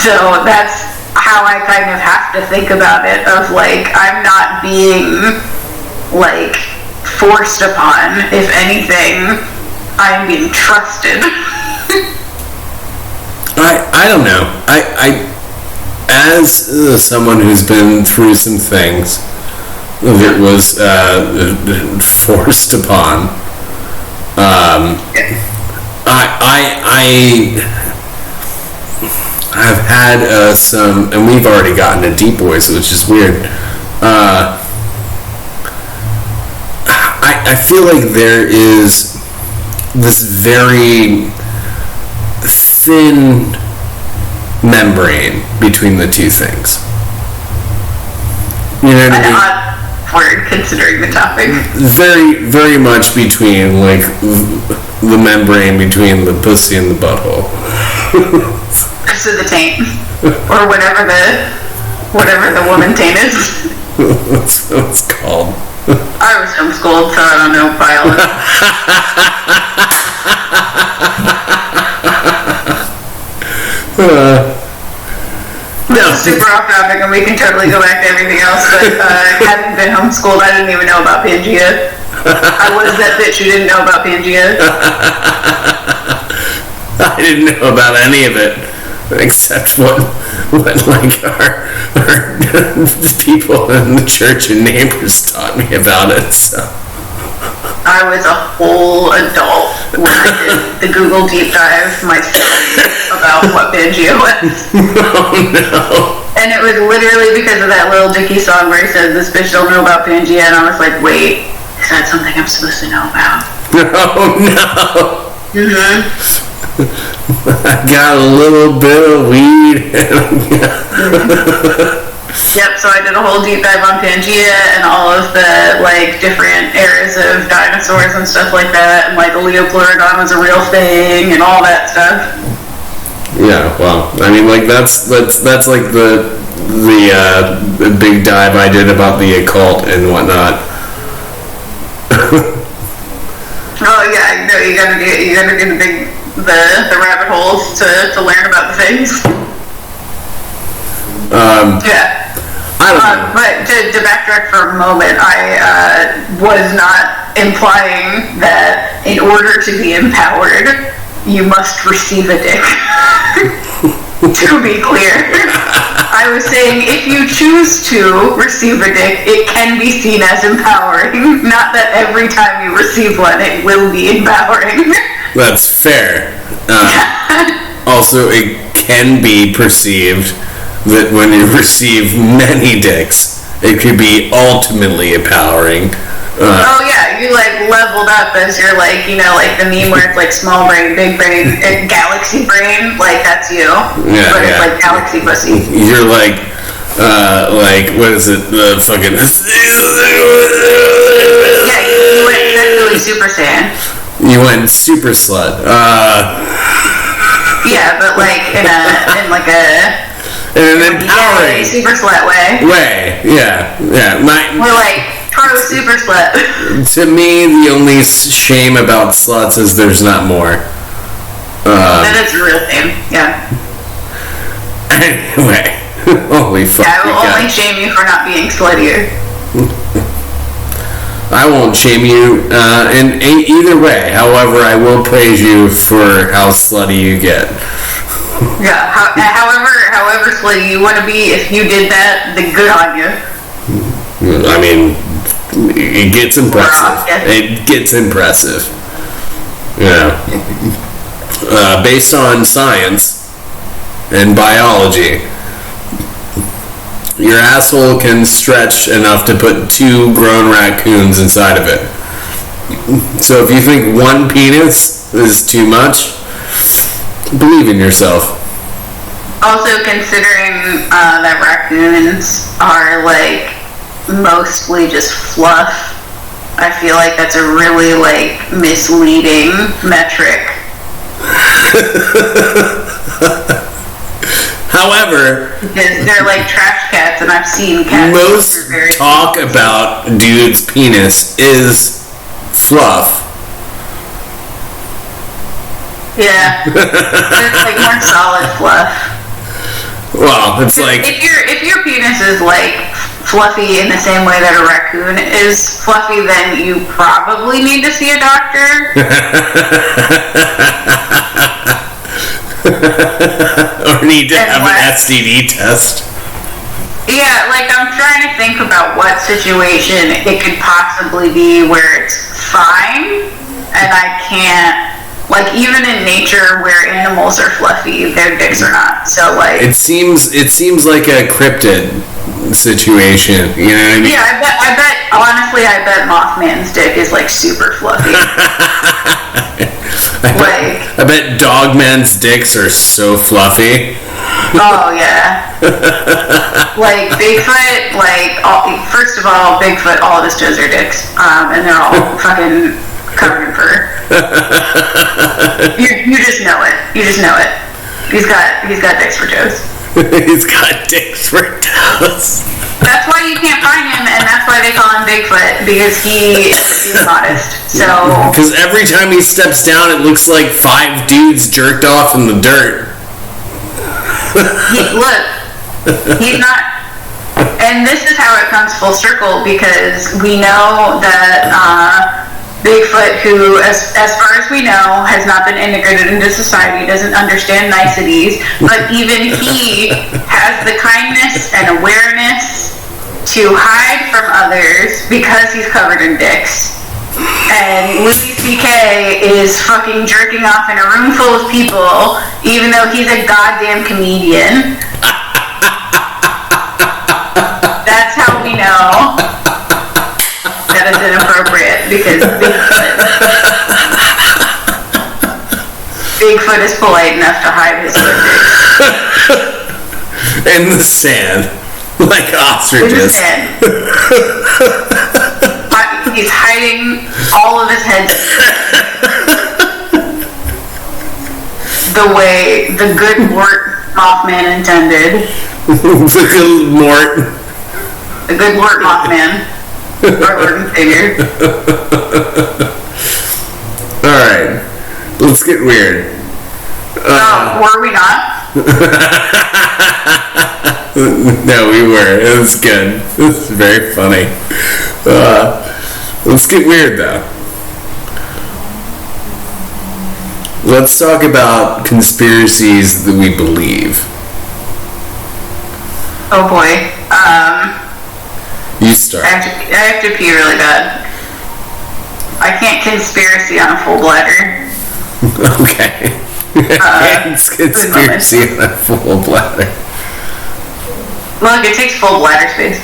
So that's how I kind of have to think about it, of like, I'm not being like forced upon. If anything, I'm being trusted. I don't know. I as someone who's been through some things that was forced upon, I've had some, and we've already gotten to deep voice, which is weird. I feel like there is this very thin membrane between the two things. You know what I mean? An odd word considering the topic. Very, very much between, like, the membrane between the pussy and the butthole. So the taint, or whatever the woman taint is. That's what it's called. I was homeschooled, so I don't know biology. No, Super off topic, and we can totally go back to everything else, but having been homeschooled, I didn't even know about Pangea. I was that bitch who didn't know about Pangea. I didn't know about any of it, except what like our people in the church and neighbors taught me about it, so. I was a whole adult when I did the Google deep dive myself about what Pangea was. Oh no. And it was literally because of that Lil Dicky song where he says, this bitch don't know about Pangea, and I was like, wait, is that something I'm supposed to know about? Oh no. Mm-hmm. I got a little bit of weed. Yep, so I did a whole deep dive on Pangea and all of the, like, different eras of dinosaurs and stuff like that, and, like, Oleopleurodon was a real thing, and all that stuff. Yeah, well, I mean, like, that's like the big dive I did about the occult and whatnot. Oh yeah, no, you gotta do the rabbit holes to learn about the things. Yeah. I don't know. But to backtrack for a moment, I was not implying that in order to be empowered, you must receive a dick. To be clear. I was saying if you choose to receive a dick, it can be seen as empowering. Not that every time you receive one, it will be empowering. That's fair. Also, it can be perceived that when you receive many dicks, it could be ultimately empowering. Oh yeah, you like leveled up as you're like, you know, like the meme where it's like small brain, big brain, galaxy brain, like that's you. Yeah, but yeah. it's like galaxy pussy. You're like what is it? The fucking. Yeah, you went sexually super saiyan. You went super slut. Yeah, but like in an empowering super slut way. Yeah. We're like pro super slut. To me, the only shame about sluts is there's not more. That is a real thing. Yeah. Anyway, holy fuck. Yeah, I will only shame you for not being sluttier. I won't shame you in either way. However, I will praise you for how slutty you get. Yeah. However slutty you want to be, if you did that, then good on you. I mean, it gets impressive. It gets impressive. Yeah. Based on science and biology, your asshole can stretch enough to put 2 grown raccoons inside of it. So if you think one penis is too much, believe in yourself. Also, considering that raccoons are like mostly just fluff, I feel like that's a really like misleading metric. However, because they're like trash cats, and I've seen cats. Most talk about dude's penis is fluff. Yeah, it's like more solid fluff. Well, it's like if your penis is like fluffy in the same way that a raccoon is fluffy, then you probably need to see a doctor. Or need to have an STD test. Yeah, like I'm trying to think about what situation it could possibly be where it's fine, and I can't. Like even in nature, where animals are fluffy, their dicks are not. So like it seems like a cryptid situation. You know what I mean? Yeah, I bet. Honestly, I bet Mothman's dick is like super fluffy. I bet Dogman's dicks are so fluffy. Oh yeah. Like Bigfoot, first of all, Bigfoot, all of his toes are dicks, and they're all fucking covered in fur. You just know it. You just know it. He's got dicks for toes. He's got dicks for toes. That's why you can't find him, and that's why they call him Bigfoot, because he's modest. So because every time he steps down, it looks like 5 dudes jerked off in the dirt. Look, he's not. And this is how it comes full circle, because we know that Bigfoot, who, as far as we know, has not been integrated into society, doesn't understand niceties, but even he has the kindness and awareness to hide from others because he's covered in dicks. And Louis C.K. is fucking jerking off in a room full of people, even though he's a goddamn comedian. That's how we know that it's inappropriate, because Bigfoot is polite enough to hide his foot dicks. In the sand. Like With his ostriches. head. He's hiding all of his head. The way the good Lord Mothman intended. The good Mort. The good Lord Mothman. Our Lord and Savior. Alright. Let's get weird. Were we not? No, we were. It was good. It was very funny. Let's get weird though. Let's talk about conspiracies that we believe. Oh boy. You start. I have to pee really bad. I can't conspiracy on a full bladder. Okay. It's conspiracy on a full bladder. Look, it takes full bladder space.